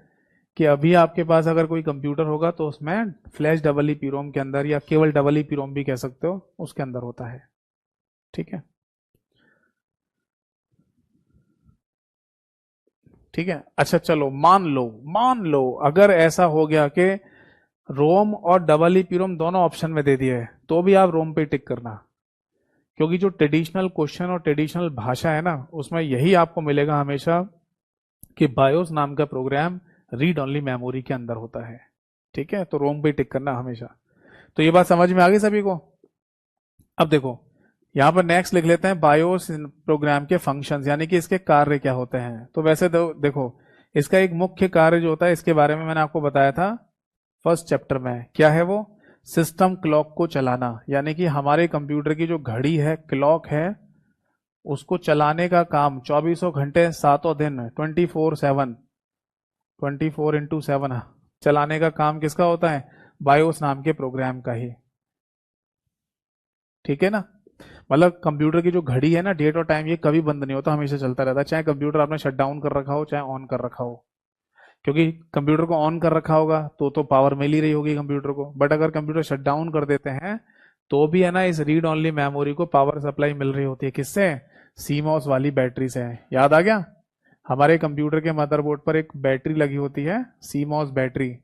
कि अभी आपके पास अगर कोई कंप्यूटर होगा तो उसमें flash double E P ROM के अंदर, या केवल डबल ई पी रोम भी कह सकते हो, उसके अंदर होता है। ठीक है, ठीक है। अच्छा चलो, मान लो अगर ऐसा हो गया कि रोम और डबल ई पी रोम दोनों ऑप्शन में दे दिए है, तो भी आप रोम पे टिक करना, क्योंकि जो ट्रेडिशनल क्वेश्चन और ट्रेडिशनल भाषा है ना, उसमें यही आपको मिलेगा हमेशा कि बायोस नाम का प्रोग्राम रीड ओनली मेमोरी के अंदर होता है। ठीक है, तो रोम पे टिक करना हमेशा। तो ये बात समझ में आ गई सभी को? अब देखो, यहां पर नेक्स्ट लिख लेते हैं बायोस प्रोग्राम के फंक्शंस, यानी कि इसके कार्य क्या होते हैं। तो वैसे देखो, इसका एक मुख्य कार्य जो होता है, इसके बारे में मैंने आपको बताया था फर्स्ट चैप्टर में। क्या है वो? सिस्टम क्लॉक को चलाना, यानी कि हमारे कंप्यूटर की जो घड़ी है, क्लॉक है, उसको चलाने का काम 2400 घंटे, सातों दिन, 24/7, 24x7 चलाने का काम किसका होता है? बायोस नाम के प्रोग्राम का ही। ठीक है ना, मतलब कंप्यूटर की जो घड़ी है ना, डेट और टाइम, ये कभी बंद नहीं होता, हमेशा चलता रहता है, चाहे कंप्यूटर आपने शट डाउन कर रखा हो चाहे ऑन कर रखा हो। क्योंकि कंप्यूटर को ऑन कर रखा होगा तो पावर मिल ही रही होगी कंप्यूटर को, बट अगर कंप्यूटर शट डाउन कर देते हैं तो भी है ना, इस रीड ओनली मेमोरी को पावर सप्लाई मिल रही होती है। किससे? सीमॉस वाली बैटरी से। याद आ गया? हमारे कंप्यूटर के मदरबोर्ड पर एक बैटरी लगी होती है, सीमॉस बैटरी,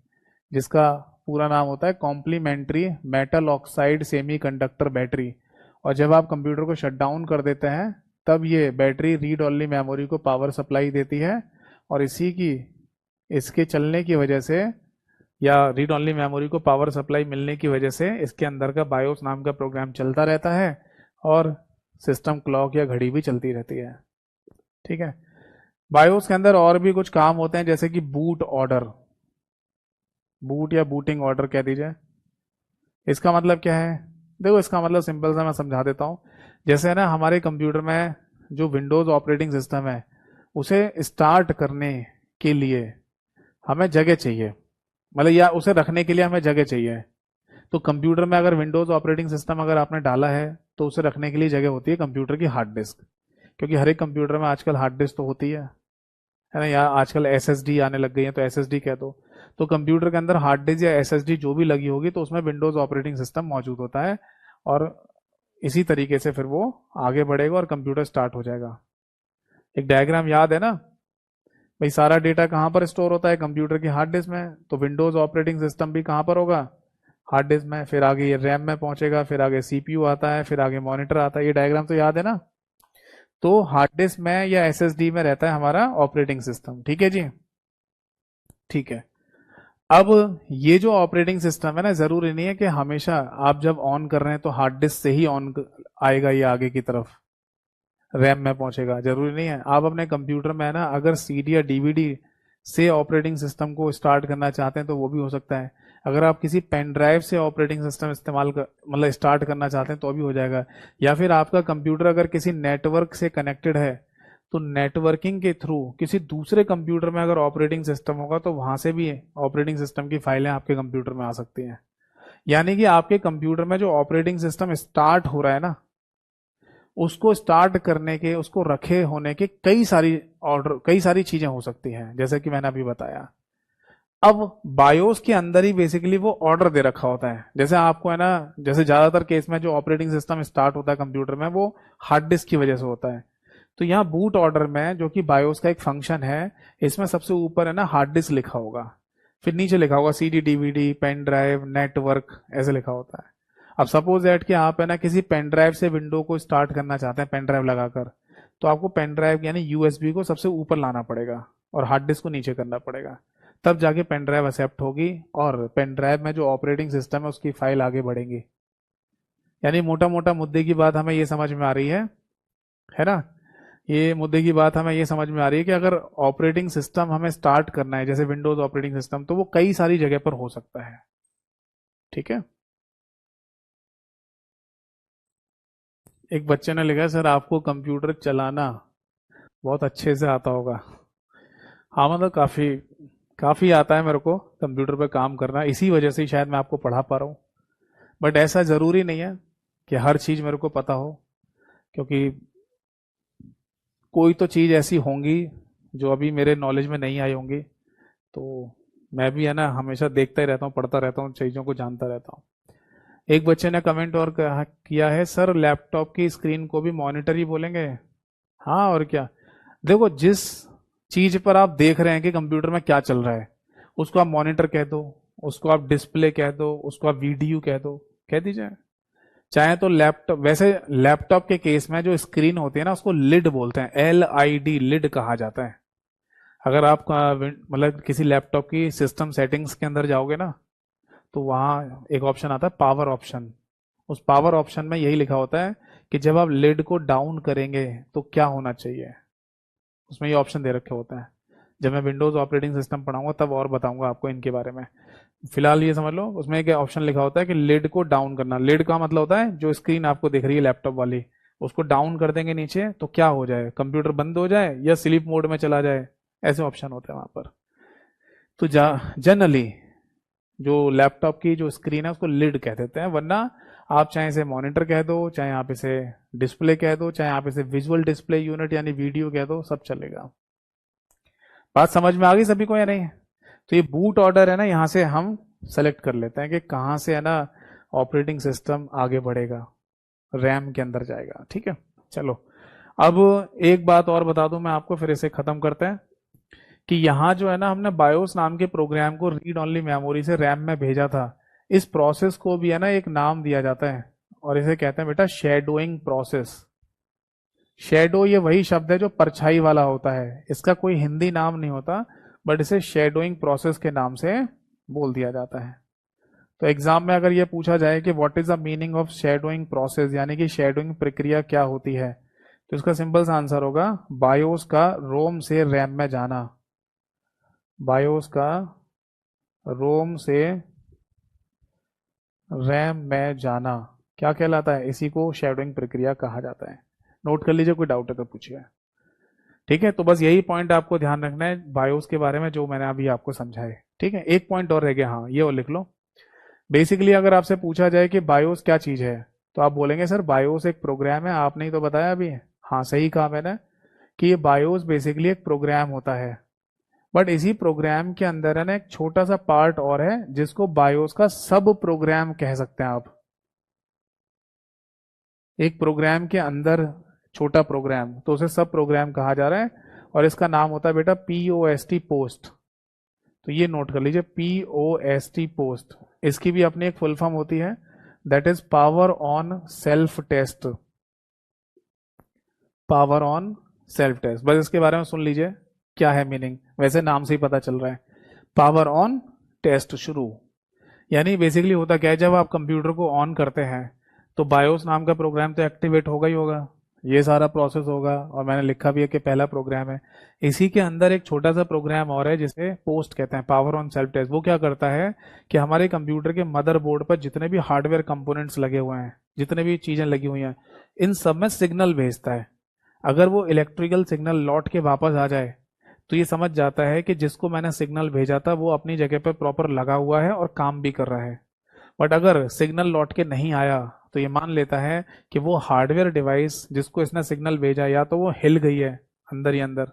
जिसका पूरा नाम होता है complementary metal oxide semiconductor battery. और जब आप कंप्यूटर को शट डाउन कर देते हैं, तब ये बैटरी रीड ओनली मेमोरी को पावर सप्लाई देती है, और इसके चलने की वजह से, या रीड ओनली मेमोरी को पावर सप्लाई मिलने की वजह से, इसके अंदर का बायोस नाम का प्रोग्राम चलता रहता है, और सिस्टम क्लॉक या घड़ी भी चलती रहती है। ठीक है, बायोस के अंदर और भी कुछ काम होते हैं, जैसे कि बूट ऑर्डर, बूट या बूटिंग ऑर्डर कह दीजिए, इसका मतलब क्या है? देखो, इसका मतलब सिंपल सा मैं समझा देता हूँ। जैसे है ना, हमारे कंप्यूटर में जो विंडोज ऑपरेटिंग सिस्टम है, उसे स्टार्ट करने के लिए हमें जगह चाहिए, मतलब या उसे रखने के लिए हमें जगह चाहिए। तो कंप्यूटर में अगर विंडोज ऑपरेटिंग सिस्टम अगर आपने डाला है, तो उसे रखने के लिए जगह होती है कंप्यूटर की हार्ड डिस्क। क्योंकि हर एक कंप्यूटर में आजकल हार्ड डिस्क तो होती है ना, या आजकल एसएसडी आने लग गई है, तो एसएसडी कह दो। तो कंप्यूटर के अंदर हार्ड डिस्क या एसएसडी जो भी लगी होगी, तो उसमें विंडोज ऑपरेटिंग सिस्टम मौजूद होता है। और इसी तरीके से फिर वो आगे बढ़ेगा और कंप्यूटर स्टार्ट हो जाएगा। एक डायग्राम याद है ना भाई? सारा डेटा कहाँ पर स्टोर होता है? कंप्यूटर की हार्ड डिस्क में। तो विंडोज ऑपरेटिंग सिस्टम भी कहाँ पर होगा? हार्ड डिस्क में। फिर आगे ये रैम में पहुंचेगा, फिर आगे सीपीयू आता है, फिर आगे मॉनिटर आता है। ये डायग्राम तो याद है ना? तो हार्ड डिस्क में या एसएसडी में रहता है हमारा ऑपरेटिंग सिस्टम। ठीक है जी? ठीक है। अब ये जो ऑपरेटिंग सिस्टम है ना, जरूरी नहीं है कि हमेशा आप जब ऑन कर रहे हैं तो हार्ड डिस्क से ही ऑन आएगा, ये आगे की तरफ रैम में पहुंचेगा, जरूरी नहीं है। आप अपने कंप्यूटर में है ना, अगर सीडी या डीवीडी से ऑपरेटिंग सिस्टम को स्टार्ट करना चाहते हैं तो वो भी हो सकता है। अगर आप किसी पेन ड्राइव से ऑपरेटिंग सिस्टम इस्तेमाल कर मतलब स्टार्ट करना चाहते हैं तो भी हो जाएगा। या फिर आपका कंप्यूटर अगर किसी नेटवर्क से कनेक्टेड है, तो नेटवर्किंग के थ्रू किसी दूसरे कंप्यूटर में अगर ऑपरेटिंग सिस्टम होगा, तो वहां से भी ऑपरेटिंग सिस्टम की फाइलें आपके कंप्यूटर में आ सकती हैं। यानी कि आपके कंप्यूटर में जो ऑपरेटिंग सिस्टम स्टार्ट हो रहा है ना, उसको स्टार्ट करने के, उसको रखे होने के कई सारी चीजें हो सकती हैं, जैसे कि मैंने अभी बताया। अब बायोस के अंदर ही बेसिकली वो ऑर्डर दे रखा होता है। जैसे आपको है ना, जैसे ज्यादातर केस में जो ऑपरेटिंग सिस्टम स्टार्ट होता है कंप्यूटर में, वो हार्ड डिस्क की वजह से होता है। तो यहाँ बूट ऑर्डर में, जो कि बायोस का एक फंक्शन है, इसमें सबसे ऊपर है ना हार्ड डिस्क लिखा होगा, फिर नीचे लिखा होगा CD DVD pen drive network, ऐसे लिखा होता है। अब सपोज दैट कि आप है ना किसी पेन ड्राइव से विंडो को स्टार्ट करना चाहते हैं पेन ड्राइव लगाकर, तो आपको पेन ड्राइव यानी यूएसबी को सबसे ऊपर लाना पड़ेगा और हार्ड डिस्क को नीचे करना पड़ेगा। तब जाके पेन ड्राइव एक्सेप्ट होगी और पेन ड्राइव में जो ऑपरेटिंग सिस्टम है उसकी फाइल आगे बढ़ेगी। यानी मोटा मोटा मुद्दे की बात हमें ये समझ में आ रही है ना? ये मुद्दे की बात हमें ये समझ में आ रही है कि अगर ऑपरेटिंग सिस्टम हमें स्टार्ट करना है, जैसे विंडोज ऑपरेटिंग सिस्टम, तो वो कई सारी जगह पर हो सकता है। ठीक है। एक बच्चे ने लिखा, सर आपको कंप्यूटर चलाना बहुत अच्छे से आता होगा। हाँ, मतलब काफी काफी आता है मेरे को कंप्यूटर पे काम करना, इसी वजह से ही शायद मैं आपको पढ़ा पा रहा हूँ। बट ऐसा जरूरी नहीं है कि हर चीज मेरे को पता हो, क्योंकि कोई तो चीज ऐसी होंगी जो अभी मेरे नॉलेज में नहीं आई होंगी। तो मैं भी है ना हमेशा देखता ही रहता हूँ, पढ़ता रहता हूँ, चीजों को जानता रहता हूँ। एक बच्चे ने कमेंट और किया है, सर लैपटॉप की स्क्रीन को भी मॉनिटर ही बोलेंगे? हाँ, और क्या। देखो, जिस चीज पर आप देख रहे हैं कि कंप्यूटर में क्या चल रहा है, उसको आप मॉनिटर कह दो, उसको आप डिस्प्ले कह दो, उसको आप वीडियो कह दो, कह दीजिए। चाहे तो लैपटॉप, वैसे लैपटॉप के केस में जो स्क्रीन होती है ना, उसको लिड बोलते हैं, LID, लिड कहा जाता है। अगर आप मतलब किसी लैपटॉप की सिस्टम सेटिंग्स के अंदर जाओगे ना, तो वहाँ एक ऑप्शन आता है पावर ऑप्शन। उस पावर ऑप्शन में यही लिखा होता है कि जब आप लिड को डाउन करेंगे तो क्या होना चाहिए। उसमें ये ऑप्शन दे रखे होते हैं। जब मैं विंडोज ऑपरेटिंग सिस्टम पढ़ाऊंगा तब और बताऊंगा आपको इनके बारे में। फिलहाल ये समझ लो, उसमें एक ऑप्शन लिखा होता है कि लिड को डाउन करना। लिड का मतलब होता है जो स्क्रीन आपको दिख रही है लैपटॉप वाली, उसको डाउन कर देंगे नीचे तो क्या हो जाए, कंप्यूटर बंद हो जाए या स्लीप मोड में चला जाए, ऐसे ऑप्शन होते हैं वहां पर। तो जनरली जो लैपटॉप की जो स्क्रीन है उसको लिड कह देते हैं, वरना आप चाहे इसे मॉनिटर कह दो, चाहे आप इसे डिस्प्ले कह दो, चाहे आप इसे विजुअल डिस्प्ले यूनिट यानी वीडियो कह दो, सब चलेगा। बात समझ में आ गई सभी को या नहीं? तो ये बूट ऑर्डर है ना, यहाँ से हम सेलेक्ट कर लेते हैं कि कहाँ से है ना ऑपरेटिंग सिस्टम आगे बढ़ेगा, रैम के अंदर जाएगा। ठीक है, चलो। अब एक बात और बता दूं मैं आपको, फिर इसे खत्म करते हैं। कि यहाँ जो है ना, हमने बायोस नाम के प्रोग्राम को रीड ओनली मेमोरी से रैम में भेजा था। इस प्रोसेस को भी है ना एक नाम दिया जाता है, और इसे कहते हैं बेटा शेडोइंग प्रोसेस। शेडो ये वही शब्द है जो परछाई वाला होता है, इसका कोई हिंदी नाम नहीं होता, बट इसे शेडोइंग प्रोसेस के नाम से बोल दिया जाता है। तो एग्जाम में अगर ये पूछा जाए कि what is the meaning of shadowing process, यानी कि शेडोइंग प्रक्रिया क्या होती है, तो इसका सिंपल सा आंसर होगा बायोस का रोम से रैम में जाना। बायोस का रोम से रैम में जाना क्या कहलाता है? इसी को शैडोइंग प्रक्रिया कहा जाता है। नोट कर लीजिए, कोई डाउट है तो पूछिए। ठीक है, तो बस यही पॉइंट आपको ध्यान रखना है बायोस के बारे में जो मैंने अभी आपको समझाए। ठीक है, एक पॉइंट और रह गया, हाँ ये और लिख लो। बेसिकली अगर आपसे पूछा जाए कि बायोस क्या चीज है, तो आप बोलेंगे सर बायोस एक प्रोग्राम है। आपने ही तो बताया अभी। हाँ सही कहा मैंने कि ये बायोस बेसिकली एक प्रोग्राम होता है। बट इसी प्रोग्राम के अंदर है ना एक छोटा सा पार्ट और है जिसको बायोस का सब प्रोग्राम कह सकते हैं आप। एक प्रोग्राम के अंदर छोटा प्रोग्राम, तो उसे सब प्रोग्राम कहा जा रहा है। और इसका नाम होता है बेटा POST पोस्ट। तो ये नोट कर लीजिए, POST पोस्ट। इसकी भी अपनी एक फुल फॉर्म होती है, that is power on self test. Power on self test, बस इसके बारे में सुन लीजिए क्या है मीनिंग। वैसे नाम से ही पता चल रहा है, पावर ऑन टेस्ट शुरू। यानी बेसिकली होता क्या है, जब आप कंप्यूटर को ऑन करते हैं तो बायोस नाम का प्रोग्राम तो एक्टिवेट होगा ही होगा, ये सारा प्रोसेस होगा। और मैंने लिखा भी है कि पहला प्रोग्राम है। इसी के अंदर एक छोटा सा प्रोग्राम और है जिसे पोस्ट कहते हैं, पावर ऑन सेल्फ टेस्ट। वो क्या करता है कि हमारे कंप्यूटर के मदरबोर्ड पर जितने भी हार्डवेयर कंपोनेंट्स लगे हुए हैं, जितने भी चीजें लगी हुई हैं, इन सब में सिग्नल भेजता है। अगर वो इलेक्ट्रिकल सिग्नल लौट के वापस आ जाए तो ये समझ जाता है कि जिसको मैंने सिग्नल भेजा था वो अपनी जगह पर प्रॉपर लगा हुआ है और काम भी कर रहा है। बट अगर सिग्नल लौट के नहीं आया तो ये मान लेता है कि वो हार्डवेयर डिवाइस जिसको इसने सिग्नल भेजा या तो वो हिल गई है अंदर ही अंदर,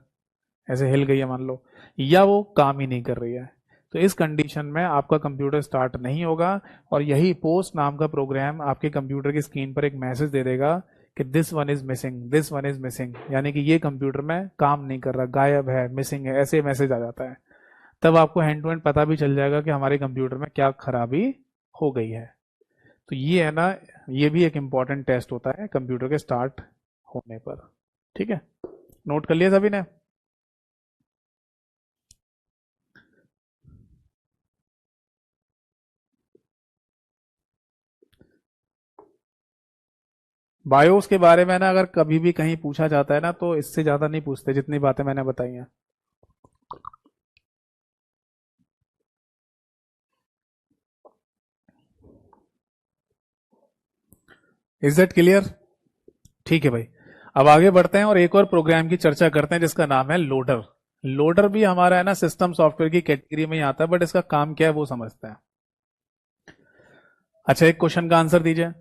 ऐसे हिल गई है मान लो, या वो काम ही नहीं कर रही है। तो इस कंडीशन में आपका कंप्यूटर स्टार्ट नहीं होगा और यही पोस्ट नाम का प्रोग्राम आपके कंप्यूटर की स्क्रीन पर एक मैसेज दे देगा कि this one is missing, this one is missing, यानी कि ये कंप्यूटर में काम नहीं कर रहा, गायब है, मिसिंग है, ऐसे मैसेज आ जाता है। तब आपको हैंड टू हैंड पता भी चल जाएगा कि हमारे कंप्यूटर में क्या खराबी हो गई है। तो ये है ना, ये भी एक इम्पॉर्टेंट टेस्ट होता है कंप्यूटर के स्टार्ट होने पर। ठीक है, नोट कर लिया सभी ने? बायोस के बारे में ना अगर कभी भी कहीं पूछा जाता है ना तो इससे ज्यादा नहीं पूछते जितनी बातें मैंने बताई हैं। Is that clear? ठीक है भाई, अब आगे बढ़ते हैं और एक और प्रोग्राम की चर्चा करते हैं जिसका नाम है लोडर। लोडर भी हमारा है ना सिस्टम सॉफ्टवेयर की कैटेगरी में ही आता है, बट इसका काम क्या है वो समझते हैं। अच्छा, एक क्वेश्चन का आंसर दीजिए।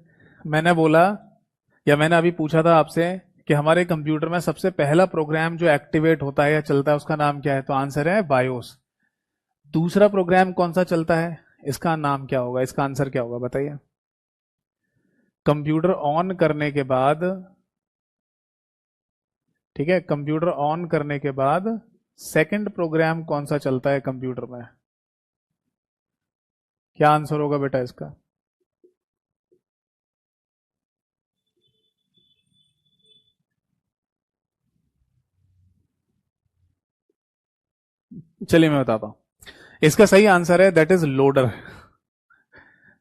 मैंने बोला या मैंने अभी पूछा था आपसे कि हमारे कंप्यूटर में सबसे पहला प्रोग्राम जो एक्टिवेट होता है या चलता है उसका नाम क्या है, तो आंसर है बायोस। दूसरा प्रोग्राम कौन सा चलता है, इसका नाम क्या होगा, इसका आंसर क्या होगा बताइए। कंप्यूटर ऑन करने के बाद, ठीक है, कंप्यूटर ऑन करने के बाद सेकंड प्रोग्राम कौन सा चलता है कंप्यूटर में, क्या आंसर होगा बेटा इसका? चलिए मैं बताता हूं। इसका सही आंसर है दैट इज लोडर।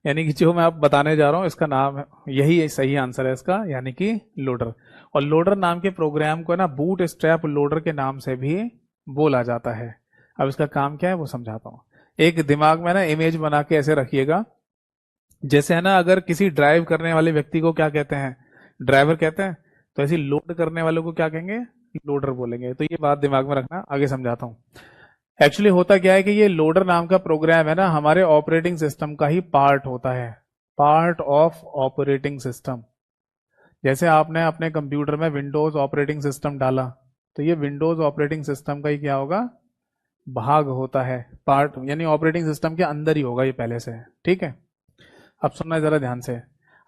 यानी कि जो मैं आप बताने जा रहा हूं इसका नाम है, यही सही आंसर है इसका, यानी कि लोडर। और लोडर नाम के प्रोग्राम को ना बूट स्ट्रैप लोडर के नाम से भी बोला जाता है। अब इसका काम क्या है वो समझाता हूँ। एक दिमाग में ना इमेज बना के ऐसे रखिएगा, जैसे है ना अगर किसी ड्राइव करने वाले व्यक्ति को क्या कहते हैं, ड्राइवर कहते हैं, तो ऐसे लोड करने वालों को क्या कहेंगे, लोडर बोलेंगे। तो ये बात दिमाग में रखना, आगे समझाता हूँ। एक्चुअली होता क्या है कि ये लोडर नाम का प्रोग्राम है ना हमारे ऑपरेटिंग सिस्टम का ही पार्ट होता है, पार्ट ऑफ ऑपरेटिंग सिस्टम। जैसे आपने अपने कंप्यूटर में विंडोज ऑपरेटिंग सिस्टम डाला, तो ये विंडोज ऑपरेटिंग सिस्टम का ही क्या होगा, भाग होता है, पार्ट, यानी ऑपरेटिंग सिस्टम के अंदर ही होगा ये पहले से। ठीक है, अब सुनना जरा ध्यान से।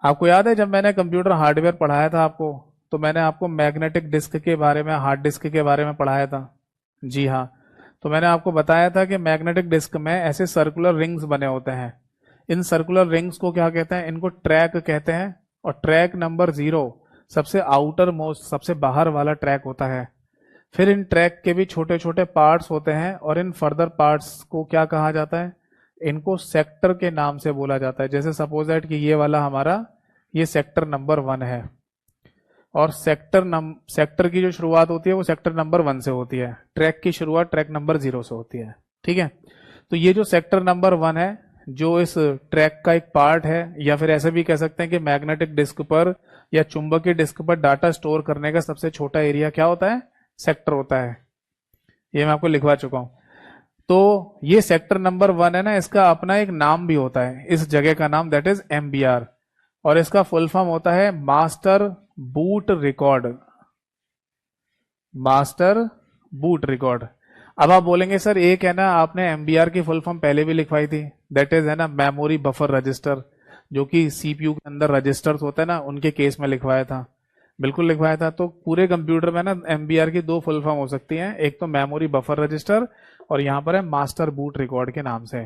आपको याद है जब मैंने कंप्यूटर हार्डवेयर पढ़ाया था आपको, तो मैंने आपको मैग्नेटिक डिस्क के बारे में, हार्ड डिस्क के बारे में पढ़ाया था। जी हाँ, तो मैंने आपको बताया था कि मैग्नेटिक डिस्क में ऐसे सर्कुलर रिंग्स बने होते हैं। इन सर्कुलर रिंग्स को क्या कहते हैं, इनको ट्रैक कहते हैं। और ट्रैक नंबर 0 सबसे आउटर मोस्ट, सबसे बाहर वाला ट्रैक होता है। फिर इन ट्रैक के भी छोटे छोटे पार्ट्स होते हैं और इन फर्दर पार्ट्स को क्या कहा जाता है, इनको सेक्टर के नाम से बोला जाता है। जैसे सपोज दैट कि ये वाला हमारा, ये सेक्टर नंबर 1 है, और सेक्टर की जो शुरुआत होती है वो सेक्टर नंबर 1 से होती है, ट्रैक की शुरुआत ट्रैक नंबर 0 से होती है। ठीक है, तो ये जो सेक्टर नंबर 1 है, जो इस ट्रैक का एक पार्ट है, या फिर ऐसे भी कह सकते हैं कि मैग्नेटिक डिस्क पर या चुंबकीय डिस्क पर डाटा स्टोर करने का सबसे छोटा एरिया क्या होता है? सेक्टर होता है। ये मैं आपको लिखवा चुका हूं। तो ये सेक्टर नंबर 1 है ना, इसका अपना एक नाम भी होता है, इस जगह का नाम, दैट इज एमबीआर, और इसका फुल फॉर्म होता है master boot record. Master boot record. अब आप बोलेंगे सर एक है ना, आपने एमबीआर की फुल फॉर्म पहले भी लिखवाई थी, दैट इज है ना मेमोरी बफर रजिस्टर, जो कि सीपीयू के अंदर रजिस्टर्स होते हैं ना, उनके केस में लिखवाया था। बिल्कुल लिखवाया था। तो पूरे कंप्यूटर में ना एमबीआर की दो फुल फॉर्म हो सकती हैं, एक तो मेमोरी बफर रजिस्टर, और यहाँ पर है मास्टर बूट रिकॉर्ड के नाम से।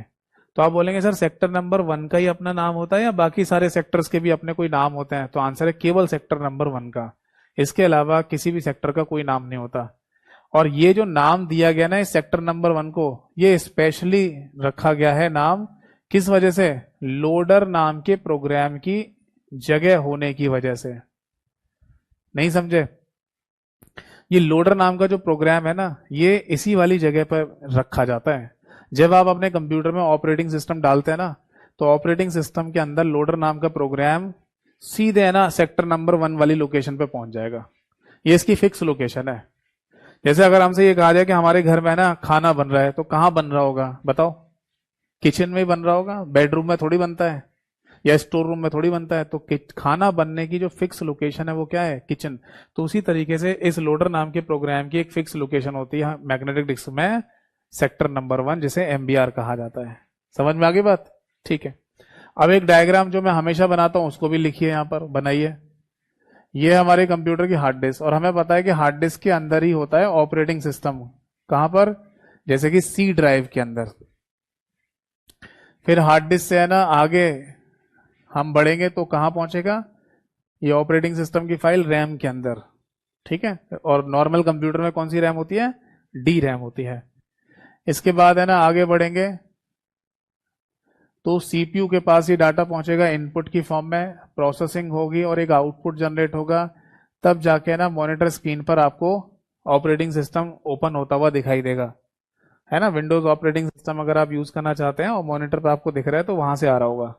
तो आप बोलेंगे सर सेक्टर नंबर 1 का ही अपना नाम होता है या बाकी सारे सेक्टर्स के भी अपने कोई नाम होते हैं? तो आंसर है केवल सेक्टर नंबर 1 का, इसके अलावा किसी भी सेक्टर का कोई नाम नहीं होता। और ये जो नाम दिया गया ना इस सेक्टर नंबर 1 को, ये स्पेशली रखा गया है नाम, किस वजह से? लोडर नाम के प्रोग्राम की जगह होने की वजह से। नहीं समझे? ये लोडर नाम का जो प्रोग्राम है ना, ये इसी वाली जगह पर रखा जाता है। जब आप अपने कंप्यूटर में ऑपरेटिंग सिस्टम डालते हैं ना, तो ऑपरेटिंग सिस्टम के अंदर लोडर नाम का प्रोग्राम सीधे है ना सेक्टर नंबर 1 वाली लोकेशन पे पहुंच जाएगा। ये इसकी फिक्स लोकेशन है। जैसे अगर हमसे ये कहा जाए कि हमारे घर में ना खाना बन रहा है, तो कहां बन रहा होगा बताओ? किचन में ही बन रहा होगा, बेडरूम में थोड़ी बनता है, या स्टोर रूम में थोड़ी बनता है। तो खाना बनने की जो फिक्स लोकेशन है वो क्या है? किचन। तो उसी तरीके से इस लोडर नाम के प्रोग्राम की एक फिक्स लोकेशन होती है मैग्नेटिक डिस्क में, सेक्टर नंबर 1, जिसे एमबीआर कहा जाता है। समझ में आ गई बात? ठीक है। अब एक डायग्राम जो मैं हमेशा बनाता हूं उसको भी लिखिए, यहां पर बनाइए। ये है हमारे कंप्यूटर की हार्ड डिस्क, और हमें पता है कि हार्ड डिस्क के अंदर ही होता है ऑपरेटिंग सिस्टम। कहां पर? जैसे कि सी ड्राइव के अंदर। फिर हार्ड डिस्क से है ना आगे हम बढ़ेंगे तो कहां पहुंचेगा? ये ऑपरेटिंग सिस्टम की फाइल रैम के अंदर। ठीक है। और नॉर्मल कंप्यूटर में कौन सी रैम होती है? डी रैम होती है। इसके बाद है ना आगे बढ़ेंगे तो सीपीयू के पास ही डाटा पहुंचेगा इनपुट की फॉर्म में, प्रोसेसिंग होगी और एक आउटपुट जनरेट होगा। तब जाके ना मॉनिटर स्क्रीन पर आपको ऑपरेटिंग सिस्टम ओपन होता हुआ दिखाई देगा, है ना। विंडोज ऑपरेटिंग सिस्टम अगर आप यूज करना चाहते हैं और मॉनिटर पर आपको दिख रहा है तो वहां से आ रहा होगा।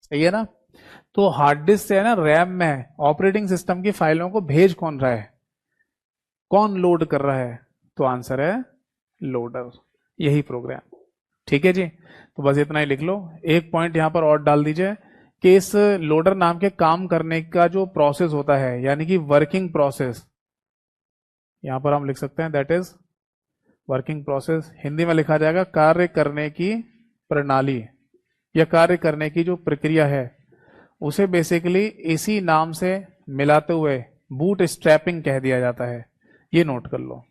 सही है ना। तो हार्ड डिस्क से है ना रैम में ऑपरेटिंग सिस्टम की फाइलों को भेज कौन रहा है? कौन लोड कर रहा है? तो आंसर है लोडर, यही प्रोग्राम। ठीक है जी। तो बस इतना ही लिख लो। एक पॉइंट यहां पर और डाल दीजिए कि इस लोडर नाम के काम करने का जो प्रोसेस होता है, यानी कि वर्किंग प्रोसेस, यहां पर हम लिख सकते हैं that is working process. Hindi में लिखा जाएगा कार्य करने की प्रणाली, या कार्य करने की जो प्रक्रिया है, उसे बेसिकली इसी नाम से मिलाते हुए बूट स्ट्रैपिंग कह दिया जाता है। ये नोट कर लो।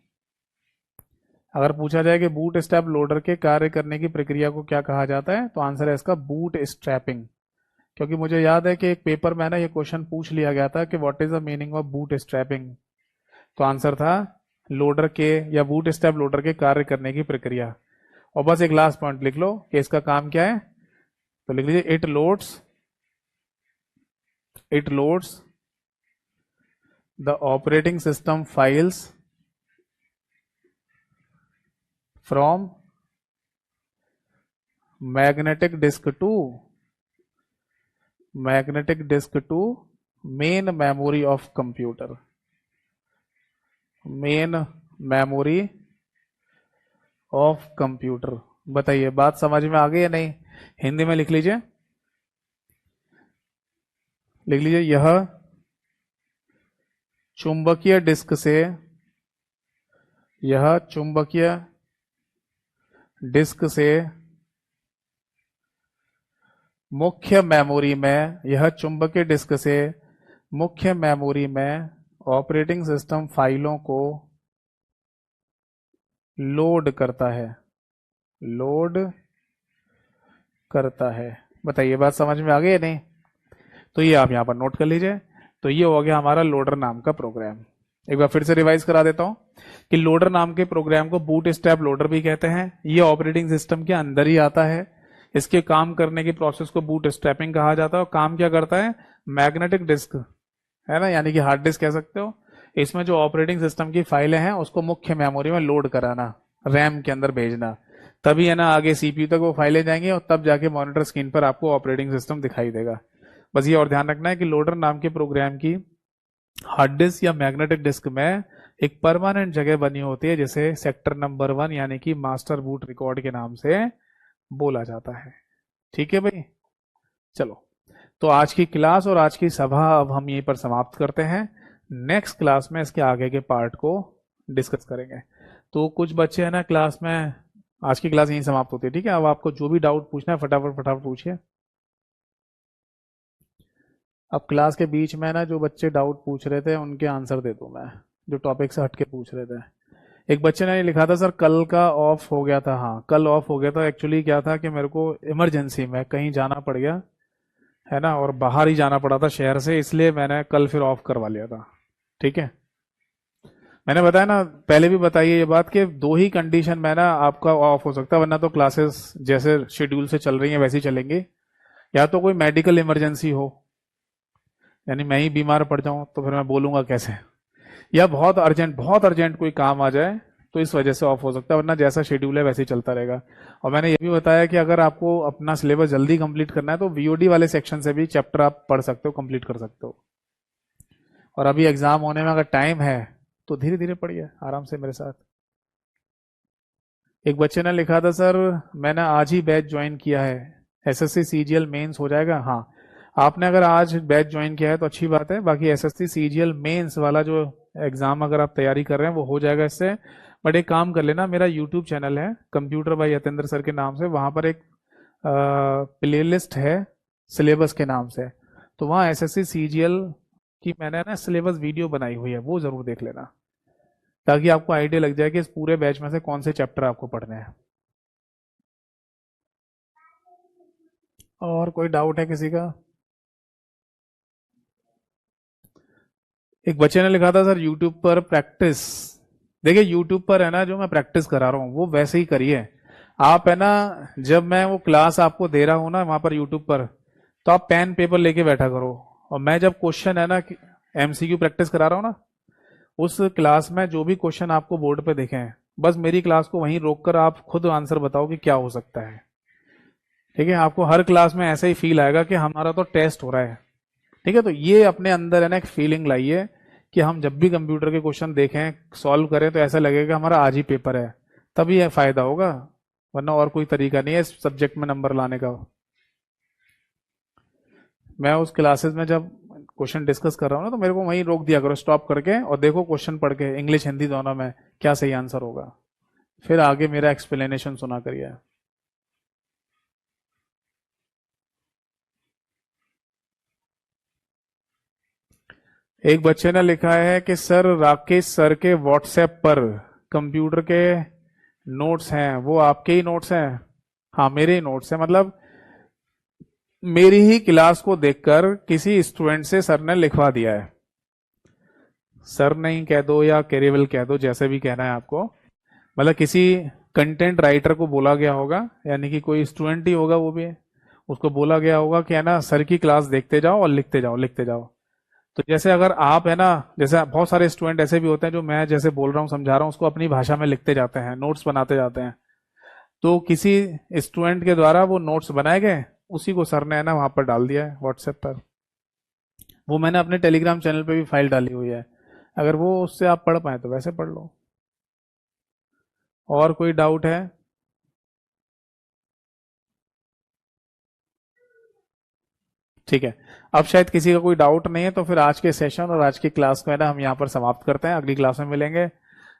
अगर पूछा जाए कि बूट स्ट्रैप लोडर के कार्य करने की प्रक्रिया को क्या कहा जाता है, तो आंसर है इसका बूट स्ट्रैपिंग। क्योंकि मुझे याद है कि एक पेपर में ना ये क्वेश्चन पूछ लिया गया था कि what is the meaning of boot strapping. तो आंसर था लोडर के या बूट स्ट्रैप लोडर के कार्य करने की प्रक्रिया। और बस एक लास्ट पॉइंट लिख लो कि इसका काम क्या है। तो लिख लीजिए it loads the operating system files from magnetic disk to main memory of computer. Main memory of computer. बताइए बात समझ में आ गई या नहीं? हिंदी में लिख लीजिए, यह चुंबकीय डिस्क से, मुख्य मेमोरी में, यह चुंबकीय डिस्क से मुख्य मेमोरी में ऑपरेटिंग सिस्टम फाइलों को लोड करता है। बताइए बात समझ में आ गई या नहीं? तो ये आप यहां पर नोट कर लीजिए। तो ये हो गया हमारा लोडर नाम का प्रोग्राम। एक बार फिर से रिवाइज करा देता हूं कि लोडर नाम के प्रोग्राम को बूट स्ट्रैप लोडर भी कहते हैं। ये ऑपरेटिंग सिस्टम के अंदर ही आता है। इसके काम करने की प्रोसेस को बूट स्ट्रैपिंग कहा जाता है। और काम क्या करता है? मैग्नेटिक डिस्क है ना, यानी कि हार्ड डिस्क कह सकते हो, इसमें जो ऑपरेटिंग सिस्टम की फाइलें हैं उसको मुख्य मेमोरी में लोड कराना, रैम के अंदर भेजना। तभी है ना आगे सीपीयू तक वो फाइलें जाएंगी और तब जाके मॉनिटर स्क्रीन पर आपको ऑपरेटिंग सिस्टम दिखाई देगा। बस ये और ध्यान रखना है कि लोडर नाम के प्रोग्राम की हार्ड डिस्क या मैग्नेटिक डिस्क में एक परमानेंट जगह बनी होती है जिसे सेक्टर नंबर 1 यानी कि मास्टर बूट रिकॉर्ड के नाम से बोला जाता है। ठीक है भाई, चलो। तो आज की क्लास और आज की सभा अब हम यहीं पर समाप्त करते हैं। नेक्स्ट क्लास में इसके आगे के पार्ट को डिस्कस करेंगे। तो कुछ बच्चे हैं ना क्लास में, आज की क्लास यहीं समाप्त होती है। ठीक है, अब आपको जो भी डाउट पूछना है फटाफट फटाफट पूछिए। अब क्लास के बीच में ना जो बच्चे डाउट पूछ रहे थे उनके आंसर दे दूं मैं, जो टॉपिक से हटके पूछ रहे थे। एक बच्चे ने लिखा था सर कल का ऑफ हो गया था। हाँ, कल ऑफ हो गया था। एक्चुअली क्या था कि मेरे को इमरजेंसी में कहीं जाना पड़ गया है ना, और बाहर ही जाना पड़ा था शहर से, इसलिए मैंने कल फिर ऑफ करवा लिया था। ठीक है, मैंने बताया ना, पहले भी बताइए ये बात कि दो ही कंडीशन में ना आपका ऑफ हो सकता है, वरना तो क्लासेस जैसे शेड्यूल से चल रही हैं वैसे ही चलेंगी। या तो कोई मेडिकल इमरजेंसी हो, यानी मैं ही बीमार पड़ जाऊं तो फिर मैं बोलूंगा कैसे, या बहुत अर्जेंट कोई काम आ जाए तो इस वजह से ऑफ हो सकता है, वरना जैसा शेड्यूल है वैसे ही चलता रहेगा। और मैंने ये भी बताया कि अगर आपको अपना सिलेबस जल्दी कंप्लीट करना है तो वीओडी वाले सेक्शन से भी चैप्टर आप पढ़ सकते हो, कंप्लीट कर सकते हो। और अभी एग्जाम होने में अगर टाइम है तो धीरे धीरे पढ़िए आराम से मेरे साथ। एक बच्चे ने लिखा था सर मैंने आज ही बैच ज्वाइन किया है, एसएससी सीजीएल मेंस हो जाएगा? हाँ, आपने अगर आज बैच ज्वाइन किया है तो अच्छी बात है। बाकी एसएससी सीजीएल मेंस वाला जो एग्जाम अगर आप तैयारी कर रहे हैं वो हो जाएगा इससे। बट एक काम कर लेना, मेरा यूट्यूब चैनल है कंप्यूटर बाय यतेंद्र सर के नाम से, वहां पर एक प्लेलिस्ट है सिलेबस के नाम से, तो वहाँ एसएससी सीजीएल की मैंने ना सिलेबस वीडियो बनाई हुई है, वो जरूर देख लेना, ताकि आपको आइडिया लग जाए कि इस पूरे बैच में से कौन से चैप्टर आपको पढ़ने हैं। और कोई डाउट है किसी का? एक बच्चे ने लिखा था सर यूट्यूब पर प्रैक्टिस, देखिए यूट्यूब पर है ना जो मैं प्रैक्टिस करा रहा हूँ वो वैसे ही करिए आप, है ना। जब मैं वो क्लास आपको दे रहा हूँ ना वहां पर यूट्यूब पर, तो आप पेन पेपर लेके बैठा करो, और मैं जब क्वेश्चन है ना एमसीक्यू प्रैक्टिस करा रहा हूँ ना, उस क्लास में जो भी क्वेश्चन आपको बोर्ड पे दिखे हैं, बस मेरी क्लास को वहीं रोक कर आप खुद आंसर बताओ कि क्या हो सकता है। ठीक है, आपको हर क्लास में ऐसा ही फील आएगा कि हमारा तो टेस्ट हो रहा है। ठीक है, तो ये अपने अंदर है ना एक फीलिंग लाइए कि हम जब भी कंप्यूटर के क्वेश्चन देखें सॉल्व करें तो ऐसा लगेगा हमारा आज ही पेपर है, तभी यह फायदा होगा, वरना और कोई तरीका नहीं है इस सब्जेक्ट में नंबर लाने का। मैं उस क्लासेस में जब क्वेश्चन डिस्कस कर रहा हूँ ना तो मेरे को वहीं रोक दिया करो स्टॉप करके, और देखो क्वेश्चन पढ़ के इंग्लिश हिंदी दोनों में क्या सही आंसर होगा, फिर आगे मेरा एक्सप्लेनेशन सुना करिए। एक बच्चे ने लिखा है कि सर राकेश सर के व्हाट्सएप पर कंप्यूटर के नोट्स हैं, वो आपके ही नोट्स हैं? हाँ, मेरे ही नोट्स हैं, मतलब मेरी ही क्लास को देखकर किसी स्टूडेंट से सर ने लिखवा दिया है। सर नहीं कह दो या कैरिवल कह दो, जैसे भी कहना है आपको, मतलब किसी कंटेंट राइटर को बोला गया होगा, यानी कि कोई स्टूडेंट ही होगा वो भी, उसको बोला गया होगा कि है ना सर की क्लास देखते जाओ और लिखते जाओ लिखते जाओ। तो जैसे अगर आप है ना, जैसे बहुत सारे स्टूडेंट ऐसे भी होते हैं जो मैं जैसे बोल रहा हूँ समझा रहा हूँ उसको अपनी भाषा में लिखते जाते हैं, नोट्स बनाते जाते हैं, तो किसी स्टूडेंट के द्वारा वो नोट्स बनाए गए, उसी को सर ने है ना वहां पर डाल दिया है व्हाट्सएप पर। वो मैंने अपने टेलीग्राम चैनल पे भी फाइल डाली हुई है, अगर वो उससे आप पढ़ पाए तो वैसे पढ़ लो। और कोई डाउट है? ठीक है, अब शायद किसी का कोई डाउट नहीं है, तो फिर आज के सेशन और आज की क्लास को है ना हम यहाँ पर समाप्त करते हैं, अगली क्लास में मिलेंगे।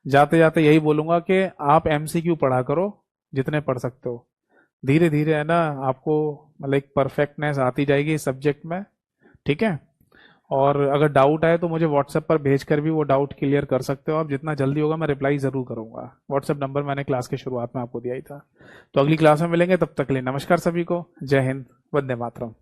जाते जाते यही बोलूंगा कि आप एमसीक्यू पढ़ा करो जितने पढ़ सकते हो, धीरे धीरे है ना आपको मतलब एक परफेक्टनेस आती जाएगी इस सब्जेक्ट में। ठीक है, और अगर डाउट आए तो मुझे व्हाट्सएप पर भेज कर भी वो डाउट क्लियर कर सकते हो आप, जितना जल्दी होगा मैं रिप्लाई जरूर करूंगा। व्हाट्सएप नंबर मैंने क्लास के शुरुआत में आपको दिया ही था। तो अगली क्लास में मिलेंगे, तब तक के लिए नमस्कार सभी को, जय हिंद, वंदे मातरम।